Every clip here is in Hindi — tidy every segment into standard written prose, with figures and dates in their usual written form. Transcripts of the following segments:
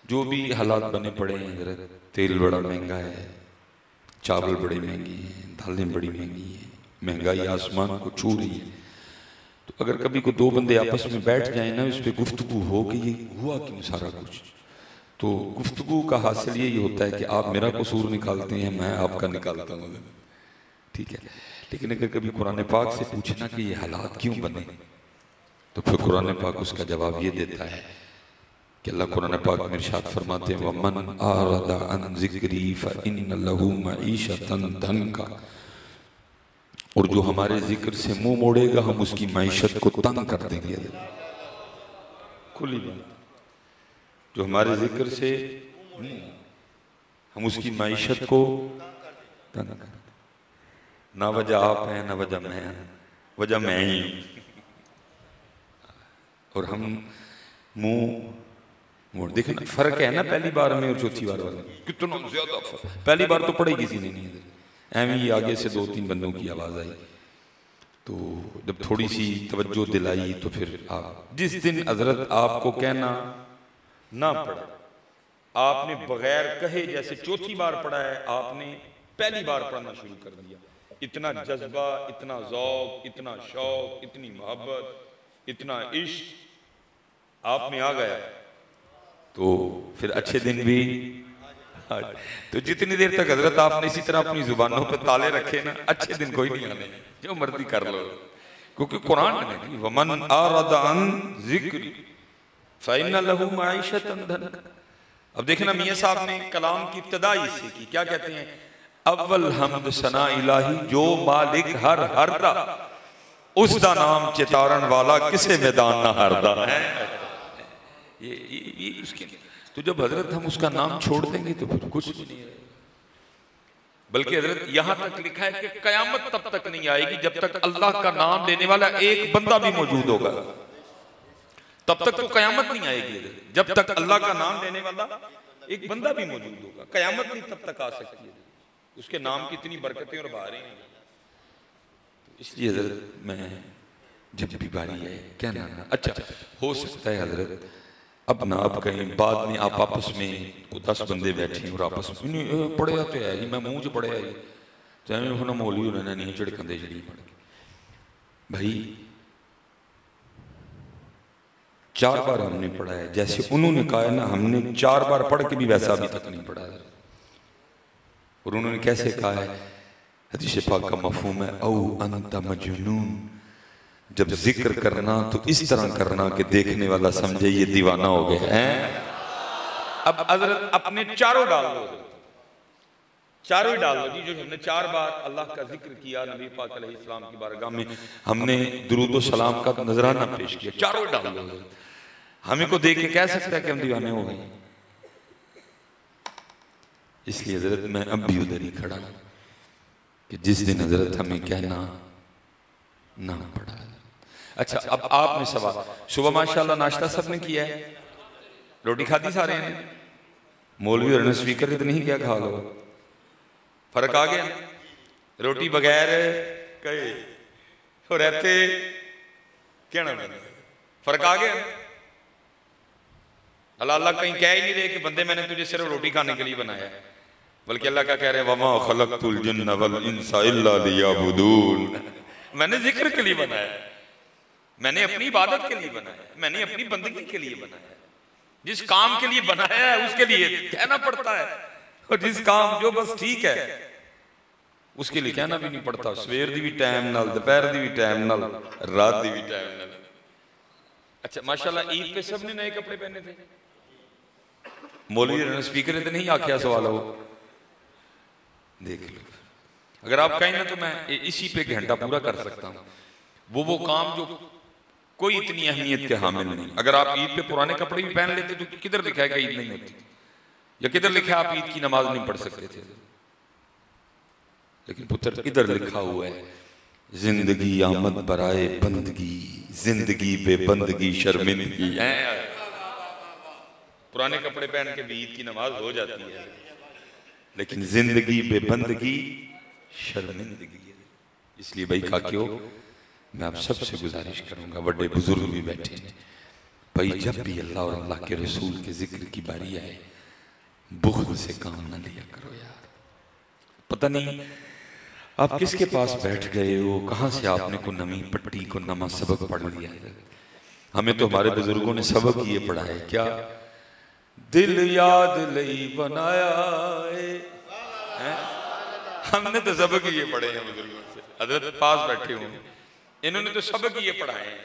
जो भी हालात बने पड़े हैं, तेल बड़ा महंगा है, चावल बड़ी महंगी हैं, दालें बड़ी महंगी हैं, महंगाई आसमान को छू रही है। तो अगर कभी को दो बंदे आपस में बैठ जाए ना, इस पे गुफ्तगू हो कि ये हुआ क्यों सारा कुछ, तो गुफ्तगू का हासिल यही होता है कि आप मेरा कसूर निकालते हैं, मैं आपका निकालता हूँ, ठीक है। लेकिन अगर कभी कुरान पाक से पूछना कि ये हालात क्यों बने, तो फिर कुरान पाक उसका जवाब ये देता है कि अल्लाह कुरान पाक में इरशाद फरमाते हैं, वमन आरदा अन ज़िक्री फ़इन्न लहू मईशतन दंका, और जो हमारे जिक्र से मुंह मोड़ेगा हम उसकी मईशत को तंग कर देंगे। खुली बात, जो हमारे जिक्र से हम उसकी मईशत को तंग कर, ना वजह आप हैं ना वजह मैं, वजह मैं ही हूं, और हम मुंह मोड़। देखना फर्क है ना पहली बार में और चौथी बार वाले, कितना ज्यादा फर्क। पहली बार तो पढ़े किसी ने नहीं, एवं ही आगे से दो तीन बंदों की आवाज आई, तो जब थोड़ी सी तवज्जो दिलाई तो फिर आप जिस दिन हजरत आपको कहना ना पड़ा, आपने बगैर कहे जैसे चौथी बार पढ़ा है, आपने पहली बार पढ़ना शुरू कर दिया। इतना जज्बा, इतना ज़ौक़, इतना शौक, इतनी मोहब्बत, इतना इश्क आप में आ गया, तो फिर अच्छे दिन भी। तो जितनी देर तक हजरत आपने इसी तरह अपनी जुबानों पे ताले रखे ना, अच्छे दिन कोई नहीं आने, जो मर्जी कर लो, क्योंकि कुरान में वमन आरदा अन ज़िक्री फ़इन्न लहू मईशतन दंका। अब देखना मियां साहब ने कलाम की इब्तिदा इससे की, क्या कहते हैं, अव्वल हम्द सना इलाही जो मालिक हर हरदा, उसका नाम चितारण वाला किसे मैदान ना हरदा है। ये उसके, तो जब हजरत हम उसका नाम छोड़ देंगे तो फिर कुछ भी नहीं है। बल्कि हजरत यहां तक लिखा है कि कयामत तब तक नहीं आएगी जब तक अल्लाह का नाम लेने वाला एक बंदा भी मौजूद होगा, तब तक तो कयामत नहीं आएगी। जब तक अल्लाह का नाम लेने वाला एक बंदा भी मौजूद होगा, कयामत नहीं तब तक आ सकती है। उसके नाम की इतनी बरकतें और बहारें हैं। इसलिए हजरत मैं जब भी बारी है क्या नाम, अच्छा हो सकता है हजरत अब ना आप कहीं बाद में आप आपस में 10 बंदे बैठे और आपस में पढ़िया तो है ही, मैं मुंह च पढ़िया ही, चाहे उन्होंने मौलवी उन्होंने नहीं झिड़कते जड़ी पढ़ के। भाई 4 बार हमने पढ़ा है, जैसे उन्होंने कहा है ना, हमने 4 बार पढ़ के भी वैसा अभी तक नहीं पढ़ा है। और उन्होंने कैसे कहा है, हदीस पाक का मफहूम है औ अंत मजनून, जब जिक्र करना तो इस तरह करना कि देखने वाला समझे ये दीवाना हो गया है। अब हजरत अपने चारों डाल दो, चारों ही डाल दो जी। जो हमने 4 बार अल्लाह का जिक्र किया, नबी पाक अलैहिस्सलाम की बारगाह में हमने दुरूद व सलाम का नजराना पेश किया, चारों ही डाल दो। हमें को देख के कह सकता है कि हम दीवाने हो गए। इसलिए हजरत मैं अब भी उधर ही खड़ा कि जिस दिन हजरत हमें कहना ना पड़ा। अच्छा अब आप में सवाल, सुबह माशाल्लाह नाश्ता सबने किया है, रोटी खाती सारे ने, मौलवी और स्पीकर ने तो नहीं किया, खा लो, फर्क आ गया। रोटी बगैर कहे तो रहते क्या ना, फर्क आ गया। अल्लाह कहीं कह ही नहीं रहे कि बंदे मैंने तुझे सिर्फ रोटी खाने के लिए बनाया, बल्कि अल्लाह क्या कह रहे हैं, वमा खलक़तुल जिन्न वल इंसा इल्ला लियअबुदून, मैंने जिक्र के लिए बनाया, मैंने अपनी इबादत के लिए बनाया, मैंने अपनी बंदगी के लिए बनाया। जिस काम के लिए बनाया है उसके लिए कहना पड़ता है, और जिस काम जो बस ठीक है उसके लिए कहना भी नहीं पड़ता। सवेर दी भी टाइम नाल, दोपहर दी भी टाइम नाल, रात दी भी टाइम नाल। अच्छा माशाल्लाह ईद पे सबने नए कपड़े पहने थे। मौलवी ने स्पीकर ने तो नहीं आख्या सवाल हो, देख लो। अगर आप कहें ना तो मैं इसी पे घंटा पूरा कर सकता हूँ। वो काम जो कोई इतनी अहमियत के हामिल नहीं। अगर आप ईद पे पुराने कपड़े भी पहन लेते तो किधर लिखा है कि ईद नहीं होती, या किधर लिखा है आप ईद की नमाज नहीं पढ़ सकते थे। लेकिन पुत्र इधर लिखा हुआ है जिंदगी आमद बराए बंदगी, जिंदगी बेबंदगी शर्मिंदगी। पुराने कपड़े पहन के भी ईद की नमाज हो जाती है, लेकिन जिंदगी बेबंदगी शर्मिंदगी है। इसलिए भाई काकियो मैं आप सबसे गुजारिश करूंगा, बड़े बुजुर्ग भी बैठे हैं भाई, जब भी अल्लाह और अल्लाह के रसूल के जिक्र की बारी आए बुग़्ज़ से काम ना लिया करो यार। पता नहीं आप किसके पास बैठ गए हो, कहां से आपने को नमी पट्टी को नमा सबक पढ़ लिया है। हमें तो हमारे बुजुर्गों ने सबक ये पढ़ा है, क्या दिल याद लई बनाया है। हमने तो सबक ये पढ़े हैं बुजुर्गों से, हजरत पास बैठे होंगे, इन्होंने तो सबक ये पढ़ाए हैं।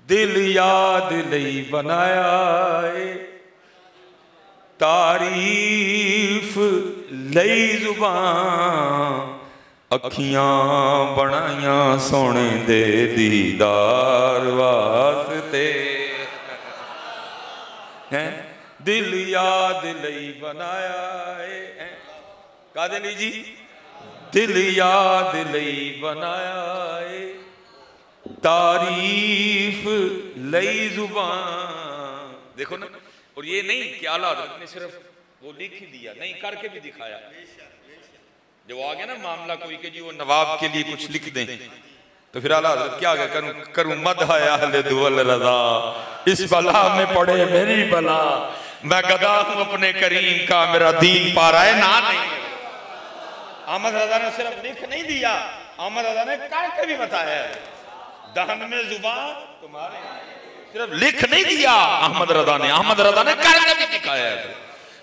दिल याद लई बनाया है, तारीफ लई जुबान, अखियां बनाया सोने दे दीदार वास्ते हैं। दिल याद लई बनाया है, कादे ली जी, दिल याद लई बनाया है, तारीफ लई जुबान। देखो ना, और ये नहीं कि आला हज़रत ने सिर्फ वो लिख ही दिया, नहीं करके भी दिखाया। जब आ गया ना मामला कोई कि जी वो नवाब के लिए कुछ लिख दें, तो फिर आला हज़रत क्या आगे करूं मदह अहले दुअल रज़ा, इस बला में पड़े मेरी बला, मैं गदा हूं अपने करीम का, मेरा दीन पा रहा है ना नहीं। अहमद रज़ा ने सिर्फ लिख नहीं दिया, अहमद रज़ा ने करके भी बताया। दहन में जुबान तुम्हारे, सिर्फ लिख नहीं दिया अहमद रज़ा ने, अहमद रज़ा ने करके भी दिखाया है।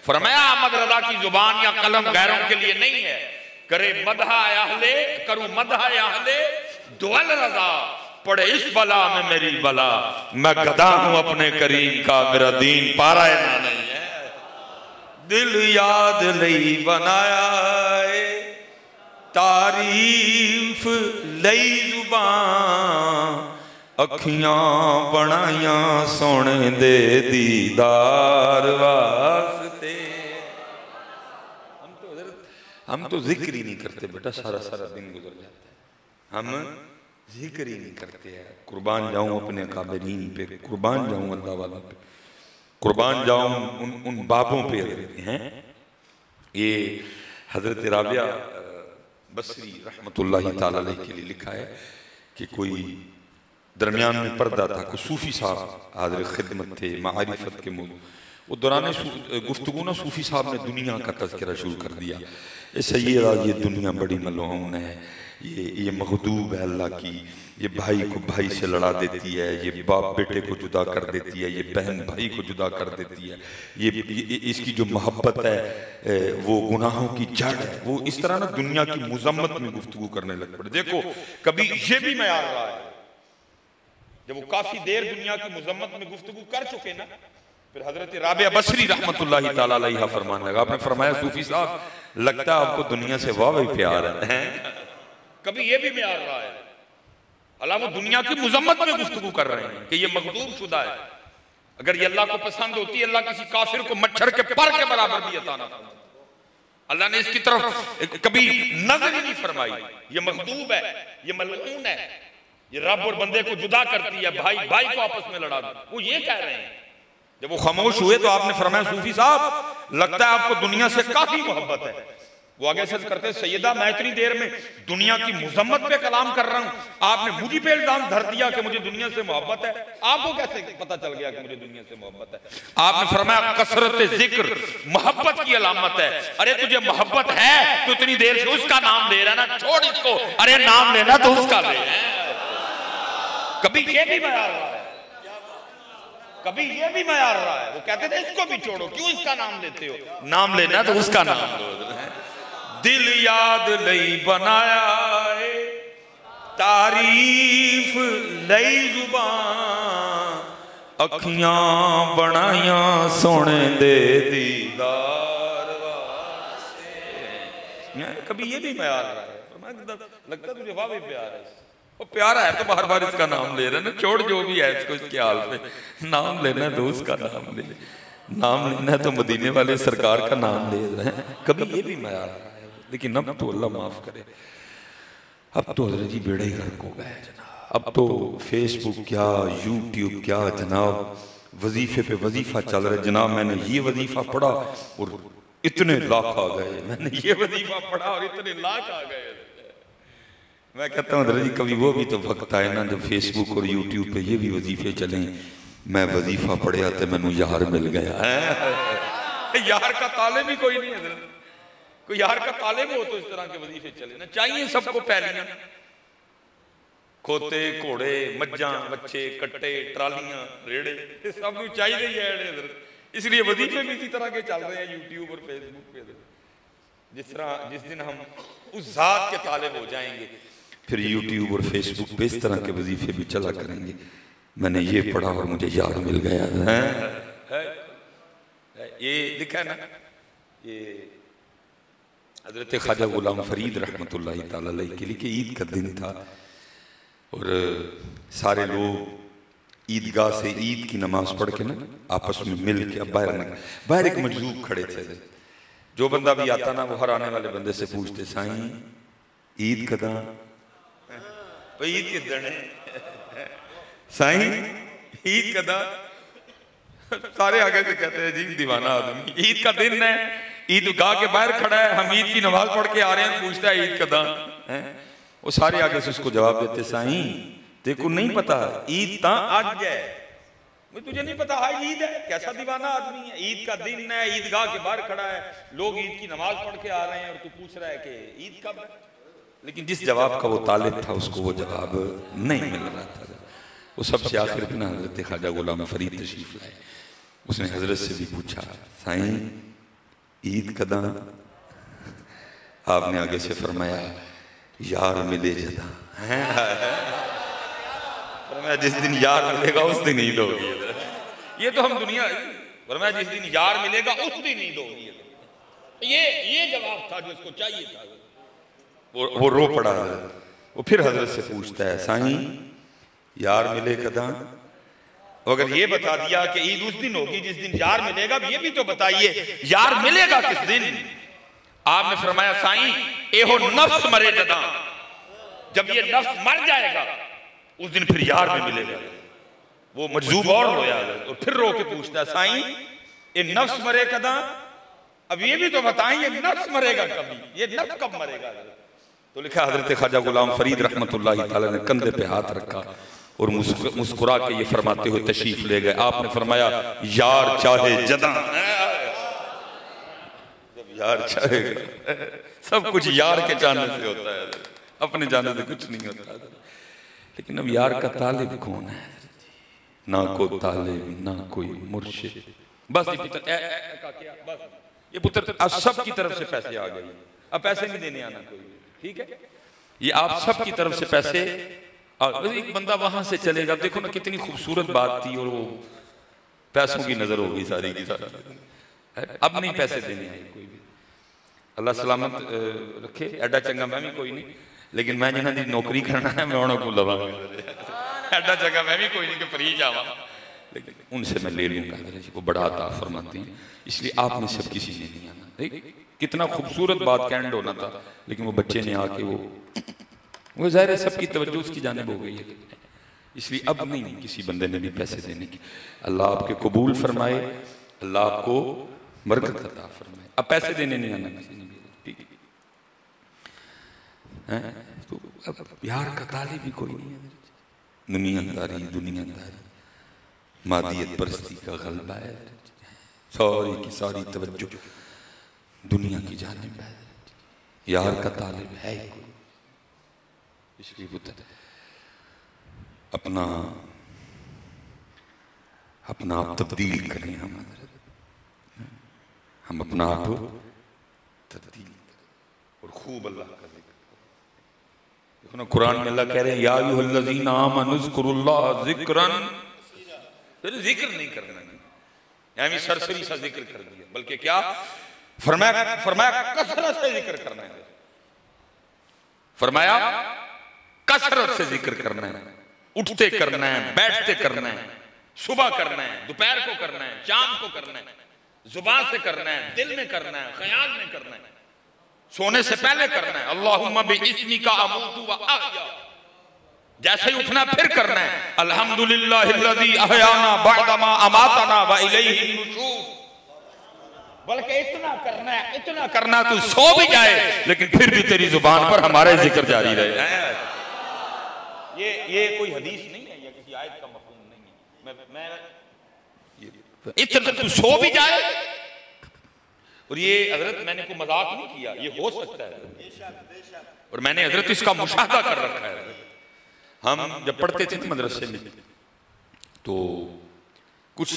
फरमाया अहमद रज़ा की जुबान या कलम गैरों के लिए नहीं है, करे मदह अहले, करूं मदह अहले दुअल रज़ा, पड़े इस बला में मेरी बला, मैं गदा हूं अपने करीम का, मेरा दीन पारा है ना नहीं है। दिल याद लई बनाया है, तारीफ लई जुबान, अखियां बनाया सोने दे दीदार वास्ते। हम तो जिक्र ही नहीं करते बेटा, सारा सारा दिन गुजर जाता है, हम जिक्र ही नहीं करते हैं। कुर्बान जाऊं अपने काबिरीन पे, कुर्बान जाऊं अल्लाह वालों पे, कुर्बान जाऊं उन बाबों पे हैं। ये हजरत राबिया बसरी रहमतुल्लाहि ताला अलैह के लिए लिखा है कि कोई दरमियान में पर्दा था, कोई सूफी साहब हाजिर खिदमत थे मारिफत के मूल, वो दौरान गुफ्तगू ना सूफी साहब ने दुनिया का तज़किरा शुरू कर दिया। सैयदा ये दुनिया बड़ी मलऊन है, ये मखदूब है अल्लाह की, ये भाई को भाई से लड़ा देती है, ये बाप बेटे को जुदा कर देती है, ये बहन भाई को जुदा कर देती है, ये इसकी जो मोहब्बत है वो गुनाहों की जड़ है। वो इस तरह ना दुनिया की मुजम्मत में गुफ्तगू करने लग पड़े। देखो कभी ये भी मयार रहा है, जब वो काफी देर दुनिया की मुजम्मत में गुफ्तगू कर चुके ना, फिर हजरत राबिया बसरी रहमतुल्लाहि ताला अलैहा फरमाने लगा, आपने फरमाया सूफी साहब लगता है आपको दुनिया से वाह प्यार है। कभी ये भी मयार रहा है, अल्लाह वो दुनिया की मुजम्मत में गुफ्तगू कर रहे हैं कि ये मखदूम शुदा है, अगर ये अल्लाह को पसंद होती है अल्लाह किसी काफिर को मच्छर के पर के बराबर भी अता ना फरमाता। अल्लाह ने इसकी तरफ कभी नजर ही नहीं फरमाई। ये मखदूब है, ये मलऊन है, ये रब और बंदे को जुदा करती है, भाई भाई को आपस में लड़ा दो, वो ये कह रहे हैं। जब वो खामोश हुए तो आपने फरमाया सूफी साहब लगता है आपको दुनिया से काफी मोहब्बत है। वो आगे से करते सैयदा मैं इतनी देर में दुनिया की मुजम्मत पे कलाम कर रहा हूं, आपने मुझे पे इल्जाम धर दिया कि मुझे दुनिया से मोहब्बत है। आपको कैसे पता चल गया कि मुझे दुनिया से मोहब्बत है? आपने फरमाया कसरत जिक्र मोहब्बत की अलामत है। अरे तुझे मोहब्बत है तो इतनी देर से उसका नाम ले रहा ना, छोड़ इसको, अरे नाम लेना तो उसका ले। कभी ये भी बयान रहा है, कभी ये भी मयार रहा है, वो कहते थे इसको भी छोड़ो, क्यों इसका नाम लेते हो, नाम लेना तो उसका नाम लो। दिल याद लई बनाया है, तारीफ लई जुबान, अखियां बनाया सोने दे दीदार वास्ते। कभी ये भी मयार रहा है, लगता तुझे वाह भी प्यार है, वो प्यारा है तो बार बार इसका नाम ले रहे ना, छोड़ जो भी है इसको इसके हाल पे, नाम लेना तो उसका नाम ले, नाम लेना तो मदीने वाले सरकार का नाम ले रहे हैं। कभी ये भी मयार रहा है, लेकिन अब तो अल्लाह माफ करे, अब तो हजरत जी बेड़ा ही गर्क हो गए जनाब। अब तो फेसबुक क्या, यूट्यूब क्या जनाब, वजीफे पे वजीफा चल रहा है जनाब। मैंने ये वजीफा पढ़ा और इतने लाख आ गए, मैंने ये वजीफा पढ़ा और इतने लाख आ गए। मैं कहता हूँ जी कभी वो भी तो वक्त आए ना जब फेसबुक और यूट्यूब पे ये भी वजीफे चले, मैं वजीफा पढ़िया तो मैनू यार मिल गया है। यार का ताले भी कोई नहीं है, कोई यार का ताले भी हो तो इस तरह के वजीफे चले ना। चाहिए सबको पहलियां, खोते घोड़े मज्जा बच्चे कट्टे ट्रालियां रेड़े सब कुछ चाहिए ही है, इसलिए वजीफे भी इसी तरह के चल रहे हैं यूट्यूब और फेसबुक पे। जिस दिन हम उस जात के तालिब हो जाएंगे फिर यूट्यूब और फेसबुक पे इस तरह के वजीफे भी चला करेंगे, मैंने ये पढ़ा और मुझे यार मिल गया है। ये लिखा है ना, ये हजरत ख्वाजा गुलाम फरीद रहमतुल्लाह तआला अलैह के लिए कि ईद का दिन था और सारे लोग ईदगाह से ईद की नमाज पढ़ के ना आपस में मिल के बाहर एक मजलूब खड़े थे। जो बंदा भी आता ना वो हर आने वाले बंदे से पूछते, साईं ईद कदा, ईद किस दिन है, साईं ईद कदा। सारे आगे से कहते हैं जी दीवाना आदमी, ईद का दिन है, ईदगाह के बाहर खड़ा है, हम ईद की नमाज पढ़ के आ रहे हैं, पूछता है ईद कदा है। वो सारे आगे से उसको जवाब देते, साईं देखो नहीं पता ईद ता आज है, तुझे नहीं पता आज ईद है, कैसा दीवाना आदमी है। ईद का दिन है, ईदगाह के बाहर खड़ा है, लोग ईद की नमाज पढ़ के आ रहे हैं और तू पूछ रहा है कि ईद कब है। लेकिन जिस जवाब का वो तालिब था उसको वो जवाब नहीं मिल रहा था। वो सबसे आखिर में हजरत ख्वाजा गुलाम फरीद तशरीफ लाए, उसने हजरत से भी पूछा, साईं ईद कदा। आपने आगे से फरमाया, यार मिले जदा, फरमाया जिस दिन यार मिलेगा उस दिन ईद होगी। ये तो हम दुनिया, फरमाया जिस दिन यार मिलेगा उस दिन ईद होगी। ये जवाब था जो इसको चाहिए था। वो रो पड़ा। वो फिर हजरत से पूछता है, साईं यार मिले कदा। अगर ये बता दिया कि ईद उस दिन होगी जिस दिन यार मिलेगा, ये भी तो बताइए यार मिलेगा किस दिन। आपने फरमाया, साईं एहो नफ्स मरे जदा, जब ये नफ्स मर जाएगा उस दिन फिर यार भी मिलेगा। वो मजजूब और रोया और फिर रो के पूछता है, साईं ये नफ्स मरे कदा, अब ये भी तो बताएं ये नफ्स मरेगा कभी, ये नफ्स कब मरेगा। तो लिखा हजरत ख्वाजा गुलाम फरीद रहमतुल्लाह तआला ने कंधे पे हाथ रखा और मुस्कुरा के ये फरमाते हुए तशरीफ ले गए। आपने फरमाया, यार चाहे जदा, जब यार चाहेगा सब कुछ यार के चाहने से होता है, अपने जाने से कुछ नहीं होता। लेकिन अब यार का तालिब कौन है, ना कोई तालिब ना कोई मुर्शिद, बस ये पुत्र, ये पुत्र अब सब की तरफ से पैसे आ गए, अब पैसे नहीं देने आना कोई, ठीक है। ये आप सब की तरफ से पैसे, और एक बंदा वहां से चलेगा, देखो ना कितनी खूबसूरत बात थी, और वो पैसों की नजर होगी सारी की सारी। अब नहीं पैसे देने आए कोई भी, अल्लाह सलामत रखे। एडा चंगा मैं भी कोई नहीं, लेकिन मैं जिन्हों की नौकरी करना है मैं उन्होंने को लवा, एडा चंगा मैं भी कोई नहीं कि फ्री जावा, लेकिन उनसे मैं ले लूंगा। वो बड़ा अता फरमाते हैं, इसलिए आप में सब किसी ने नहीं आना। देख कितना खूबसूरत बात कैंड होना था, लेकिन वो बच्चे ने आके वो जाहिर है सबकी तवज्जो उसकी जानिब हो गई है, इसलिए अब नहीं किसी बंदे ने भी पैसे देने की। अल्लाह आपके कबूल फरमाए, अल्लाह आपको बरकत अता फरमाए। अब पैसे देने नहीं आना किसी ने भी, ठीक है। तो अब यार का तालिब भी कोई नहीं है। दुनियादारी मादियत परस्ती का गलबा है, सारी की सारी तवज्जो दुनिया की जानिब है, यार का तालिब है कोई। इसलिए पुत्र अपना अपना आप तब्दील करें, हम अपना आप तब्दील करें और खूब अल्लाह का जिक्र। देखो ना कुरान में अल्लाह कह रहे हैं या अय्युहल्लज़ीना आमनुज़्कुरुल्लाह ज़िक्रन, फिर जिक्र नहीं करना, यानी सरसरी सा जिक्र कर दिया, बल्कि क्या फरमाया कसरत से जिक्र करना है। फरमाया कसरत से जिक्र करना है, उठते करना है, बैठते करना है, सुबह करना है, दोपहर को करना है, शाम को करना है, जुबान से करना है, दिल में करना है, ख्याल में करना है, सोने से पहले करना है। अल्लाहुम्मा बिइस्मिका अमूतु व अहया, जैसे ही उठना फिर करना है अल्हम्दुलिल्लाहिल्लज़ी अहयाना बअदमा अमातना व इलैहि नुशूर। बल्कि इतना करना तू सो भी जाए लेकिन फिर भी तेरी जुबान पर हमारे जिक्र जारी रहे। ये कोई हदीस नहीं है या किसी आयत का मफहूम नहीं है। मैं इतना तू सो भी जाए, और ये हजरत मैंने कोई मजाक नहीं किया, ये हो सकता है और मैंने हजरत इसका मुशाहदा कर रखा है। हम जब पढ़ते थे मदरसे में तो कुछ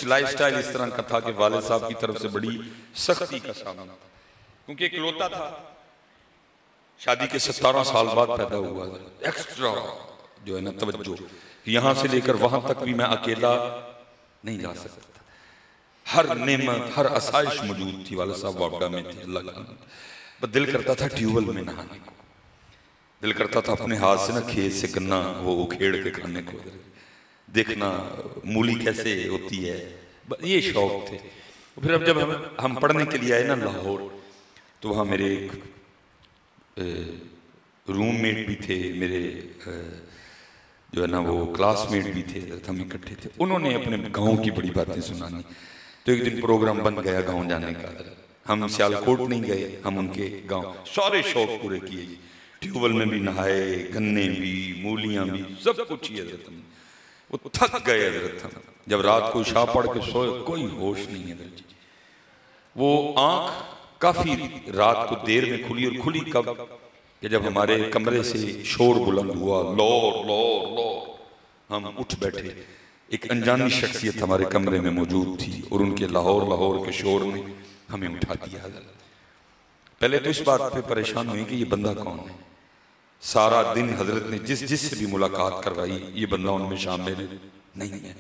लाइफस्टाइल इस तरह का था कि वालिद साहब की तरफ से बड़ी सख्ती का सामना, क्योंकि एक लौता था, शादी के 17 साल बाद पैदा हुआ, एक्स्ट्रा जो है ना तवज्जो, यहां से लेकर वहां तक भी मैं अकेला नहीं जा सकता, हर नेमत हर आसाइश मौजूद थी। वालिद साहब वापडा में थे, अल्लाह का दिल करता था ट्यूबवेल में नहाने को, दिल करता था अपने हाथ से ना खेत से गन्ना वो उखेड़ के खाने को, देखना मूली कैसे होती है, ये शौक थे। फिर अब जब हम पढ़ने के लिए आए ना लाहौर, तो वहाँ मेरे एक रूममेट भी थे, मेरे जो है ना वो क्लासमेट भी थे, हम इकट्ठे थे। उन्होंने अपने गांव की बड़ी बातें सुनानी। तो एक दिन प्रोग्राम बन गया गांव जाने का, हम सियालकोट नहीं गए, हम उनके गांव सारे शौक पूरे किए, ट्यूबवेल में भी नहाए, गन्ने भी, मूलियां भी, सब कुछ ही हजरत हम वो थक गए हजरत हम। जब रात को इशा पढ़ के सोए कोई होश नहीं है हजरत जी। वो आंख काफी रात को देर में खुली, और खुली कब कि जब हमारे कमरे से शोर बुलंद हुआ, लोर लोर लोर, हम उठ बैठे। एक अनजानी शख्सियत हमारे कमरे में मौजूद थी और उनके लाहौर लाहौर के शोर ने हमें उठा दिया। पहले तो इस बात पे परेशान हुए कि ये बंदा कौन है। सारा दिन हजरत ने जिससे भी मुलाकात करवाई, ये बंदा उनमें शामिल नहीं है।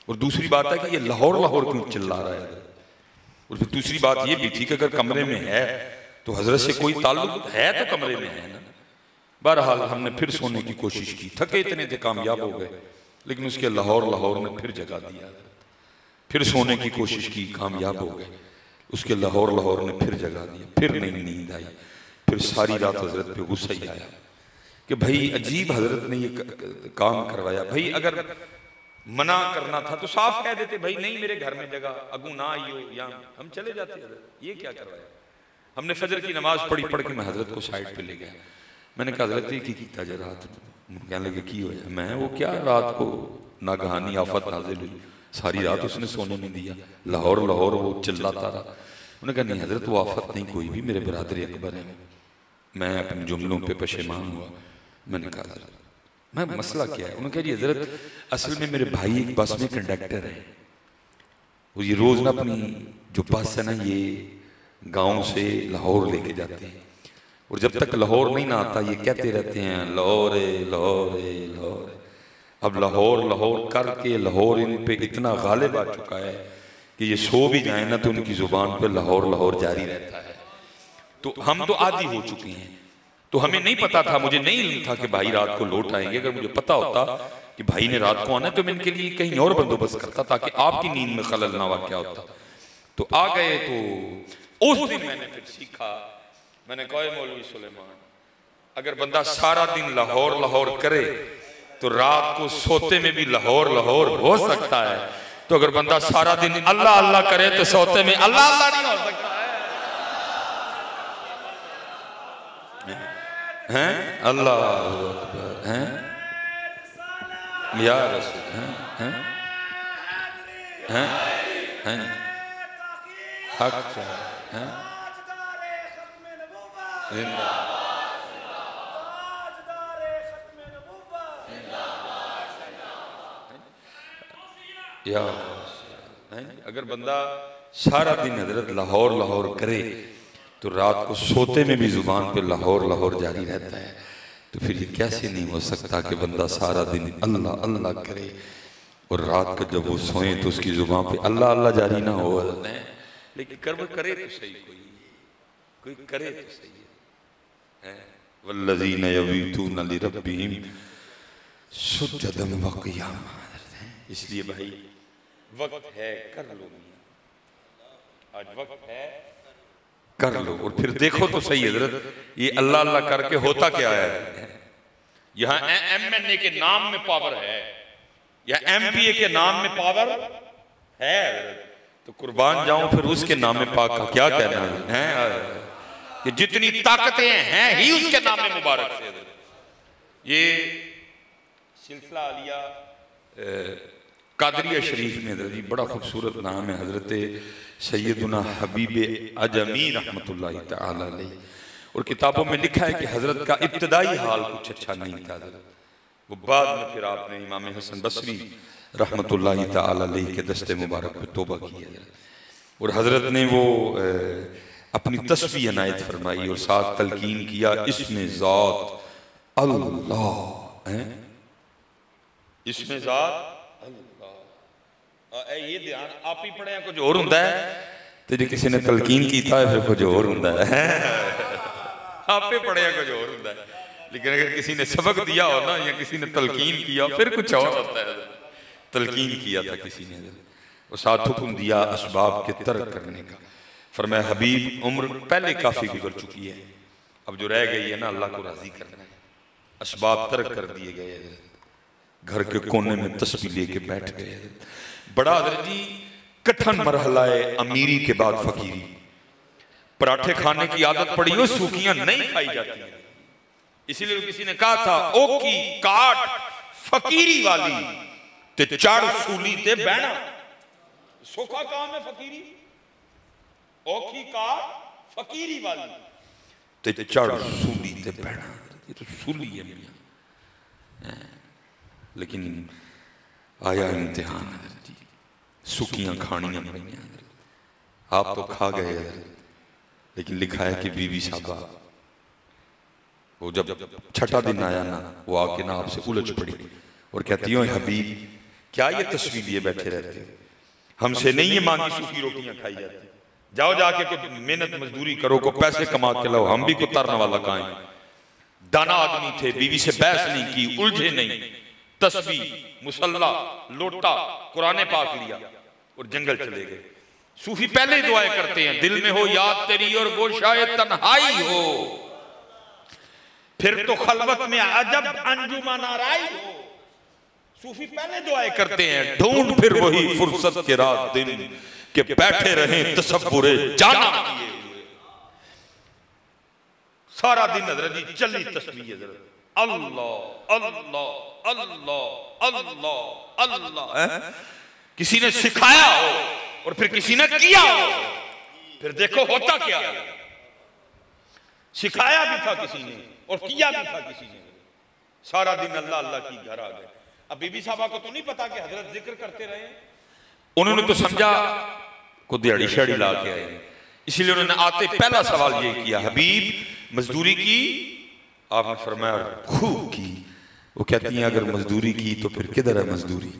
और दूसरी बात है कि ये लाहौर लाहौर क्यों चिल्ला रहा है। और फिर दूसरी बात ये भी थी कि अगर कमरे में है तो हजरत से कोई ताल्लुक है तो कमरे में है ना। बहरहाल हमने फिर सोने की कोशिश की, थके इतने थे, कामयाब हो गए, लेकिन उसके लाहौर लाहौर ने फिर जगा दिया। फिर सोने की कोशिश की, कामयाब हो गए, उसके लाहौर लाहौर ने फिर जगा दिया। फिर नहीं नींद आई, फिर सारी रात हजरत पे गुस्सा ही आया कि भाई अजीब हजरत ने ये काम करवाया। भाई अगर मना करना था तो साफ कह देते, भाई नहीं मेरे घर में जगह अगू ना आई हो, या हम चले जाते। ये क्या करवाया। हमने फजर की नमाज पढ़ी, पढ़ के मैं हजरत को साइड पे ले गया। मैंने कहा हजरत ये की था रात, कहने लगे की हो। मैं वो क्या रात को नागहानी आफत नाजिल हुई, सारी रात उसने सोने नहीं दिया, लाहौर लाहौर वो चिल्लाता रहा। उन्होंने कहा नहीं हजरत वो आफत नहीं कोई भी, मेरे बरादरी अकबर है। मैं अपने जुमलों पे पशेमान हुआ। मैंने कहा मैं मसला क्या है। उन्होंने कहा जी हजरत असल में मेरे भाई एक बस में कंडक्टर है, वो ये रोज ना अपनी जो बस है ना ये गांव से लाहौर लेके जाते हैं, और जब तक लाहौर नहीं ना आता ये कहते रहते हैं लाहौर लाहौर लाहौर। अब लाहौर लाहौर करके लाहौर इन पे इतना गालिब आ चुका है कि ये सो भी जाए ना तो उनकी जुबान पे लाहौर लाहौर जारी रहता है। तो हम तो आदी हो चुके हैं। तो हमें नहीं पता था, मुझे नहीं था कि भाई रात को लौट आएंगे। अगर मुझे पता होता कि भाई ने रात को आना तो मैं इनके लिए कहीं और बंदोबस्त करता ताकि आपकी नींद में खलल ना वाक़या होता। तो आ गए। तो उस दिन मैंने फिर सीखा, मैंने कहा मौलवी सुलेमान अगर बंदा सारा दिन लाहौर लाहौर करे तो रात को सोते में भी लाहौर लाहौर हो सकता है। तो अगर बंदा सारा दिन अल्लाह अल्लाह करे तो सोते में अल्लाह अल्लाह नहीं हो सकता है। अल्लाह अकबर हैं या रसूल हैं हैं हैं हक हैं या अगर बंदा सारा दिन हजरत लाहौर लाहौर करे तो रात को सोते में भी जुबान पे लाहौर लाहौर जारी रहता है, तो फिर ये कैसे नहीं हो सकता कि बंदा सारा दिन अल्लाह अल्लाह करे और रात को जब वो सोए तो उसकी जुबान पे अल्लाह अल्लाह जारी ना हो। लेकिन करे तो सही, कोई करे तो सही है। वल्लज़ीना यबीतूना लिरब्बिहिम सुज्जदन व क़ियामा। इसलिए भाई वक्त है, कर लो, आज वक्त है, कर लो। और फिर देखो तो सही हजरत, ये अल्लाह अल्लाह करके होता क्या है। यहाँ MNA के नाम में पावर है या MPA के नाम में पावर है, तो कुर्बान जाऊं फिर उसके नाम में पाक का क्या कहना है कि जितनी ताकतें हैं ही उसके नाम में मुबारक से। ये सिलसिला आलिया कादरिया शरीफ में जी बड़ा खूबसूरत नाम है, हजरत सैयदुना हबीब अजमी रहमतुल्लाहि तआला अलैह। और किताबों में लिखा है कि हजरत का इब्तदाई हाल कुछ अच्छा नहीं था, वो बाद में फिर आपने इमाम हसन बसरी रहमतुल्लाहि तआला अलैह के दस्ते मुबारक पे तौबा की है और हजरत ने वो अपनी तस्बीह अनायत फरमाई और साथ तलकीन किया, इसमें ज़ात अल्लाह है, इसमें ज़ात ये ध्यान आप ही पढ़े कुछ और होता है, तो जो किसी ने तलकीन किया है फिर कुछ और होता है, आप ही पढ़े कुछ और होता है। लेकिन अगर किसी ने सबक दिया हो ना या किसी ने तलकीन किया फिर कुछ और होता है। तलकीन किया था किसी ने, वो साथ हुक्म दिया असबाब के तर्क करने का। फरमाया हबीब उम्र पहले काफी गुजर चुकी है, अब जो रह गई है ना अल्लाह को राजी करना है। असबाब तर्क कर दिए गए, घर के कोने में तस्बीह लेके बैठ गए। बड़ा हजरत जी कठिन मरहला है अमीरी के बाद फकीरी। पराठे खाने की आदत पड़ी हो, सूखियां नहीं खाई जाती हैं, इसीलिए किसी ने कहा था ओ की काट फकीरी वाली ते चढ़ सूली ते बहना। सोखा काम है फकीरी, ओ की काट फकीरी वाली ते चढ़ सूली ते बहना। ये तो सूली है मियां, लेकिन आया इम्तिहान है जी, सुखियां खानियां पड़ियां। आप तो खा गए, लेकिन लिखा है कि बीबी साहबा वो जब छठा दिन आया ना, वो आके ना आपसे उलझ पड़ी और कहती हो हबीब क्या ये तस्वीर लिए बैठे रहते हो, हमसे नहीं ये मांगी सूखी रोटियां खाई जाती, जाओ जाके कोई मेहनत मजदूरी करो, को पैसे कमा के लाओ, हम भी को तरने वाला कहाँ है। दाना आदमी थे, बीवी से बहस नहीं की, उलझे नहीं, तस्बीह मुसल्ला लोटा कुरान पाक लिया और जंगल चले गए। सूफी पहले ही दुआएं करते हैं, दिल में हो याद तेरी और गोशाए तन्हाई हो, फिर तो खलवत में अजब अंजुमन आराई हो। सूफी पहले दुआएं करते हैं, ढूंढ फिर वही फुर्सत के रात दिन के बैठे रहे तसव्वुरे जाना किए हुए। सारा दिन हजरत जी चली तस्बीह हजरत अल्लाह अल्लाह अल्लाह अल्लाह अल्लाह। किसी ने सिखाया हो और फिर किसी ने किया हो, फिर देखो होता क्या है। सिखाया भी था किसी ने और किया भी था किसी ने, सारा दिन अल्लाह अल्लाह की घर आ गए। अब बीबी साहबा को तो नहीं पता कि हजरत जिक्र करते रहे, उन्होंने तो समझा को दिहाड़ी शाड़ी ला के आए, इसलिए उन्होंने आते पहला सवाल ये किया हबीब मजदूरी की। आपने फरमाया खूब की। वो कहती हैं अगर मजदूरी की तो फिर किधर है मजदूरी।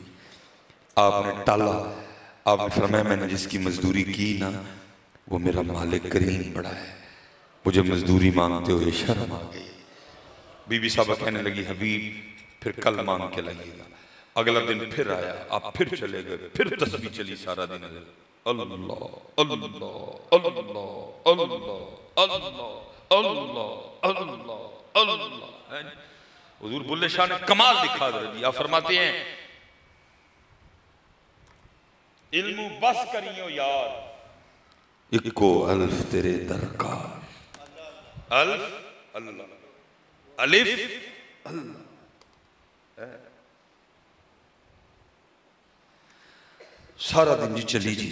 आपने टाला, आपने फरमाया मैंने जिसकी मजदूरी की ना वो मेरा मालिक करीम बड़ा है, मुझे मजदूरी मांगते हुए शर्म आ गई। बीबी साहबा कहने लगी हबीब फिर कल मांग के लगेगा। अगला दिन फिर आया, आप फिर चले गए, फिर तस्बीह चली सारा दिन अल्लाह अल्लाह अल्लाह अल्लाह अल्लाह अल्लाह अल्लाह अल्लाह। हुजूर बुल्ले शाह ने कमाल दिखा दिया, फरमाते हैं इल्मु बस करियो यार इको अल्फ तेरे दरकार, अल्फ अल्लाह अलिफ अल्लाह। सारा दिन जी चली जी,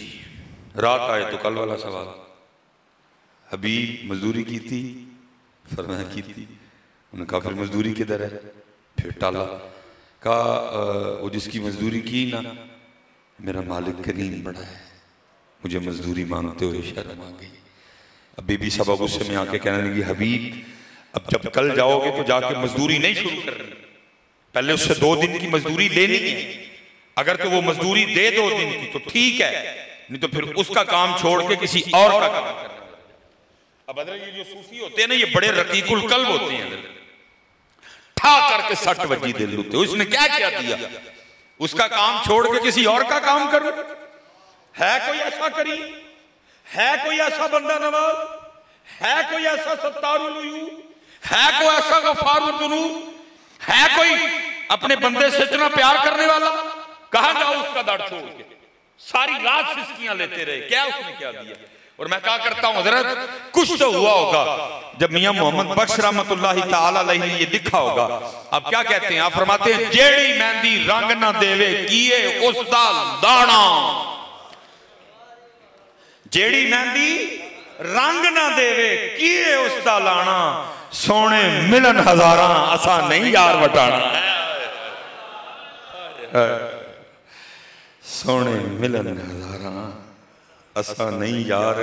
रात आए तो कल वाला सवाल हबीब मजदूरी की थी, फरमाया की थी। उन्होंने कहा फिर मजदूरी किधर है, फिर टाला। कहा वो जिसकी मजदूरी की ना मेरा मालिक करीम बड़ा है, मुझे मजदूरी मांगते हुए शर्म आ गई। अब बीबी साहबा गुस्से में आके कहने लगी, हबीब अब जब कल जाओगे तो जाके मजदूरी नहीं शुरू करनी, पहले उससे 2 दिन की मजदूरी लेनी है। अगर तो वो मजदूरी दे 2 दिन की तो ठीक है, नहीं तो फिर उसका काम छोड़ के किसी और का काम करना। अब ये जो सूफी होते हैं ना, ये बड़े रकीकुल कल्ब होते हैं, ठा करके सट वजी दिल होते। उसने क्या क्या दिया, उसका काम छोड़ के किसी और का काम करो। है कोई ऐसा करीम, है कोई ऐसा बंदा नवाज, है कोई ऐसा सत्तारुल उयूब, है कोई ऐसा गफ्फारुल दुनूब, है कोई अपने बंदे से इतना प्यार करने वाला? कहां जाओ उसका दर छोड़ के, सारी रात सिस्कियां लेते रहे, क्या उसने क्या दिया? और मैं क्या करता हूं हजरत, कुछ तो हुआ होगा जब मियां मोहम्मद बख्श रहमतुल्लाहि ताला अलैहि ने ये दिखा होगा। अब क्या कहते हैं, आप फरमाते हैं जेड़ी मेहंदी रंग ना देवे किए उसदा दाना, जेड़ी मेहंदी रंग ना देवे किए उसदा लाना, सोने मिलन हजारा असा नहीं यार वटाना। सोने मिलन हजारा असा नहीं यार,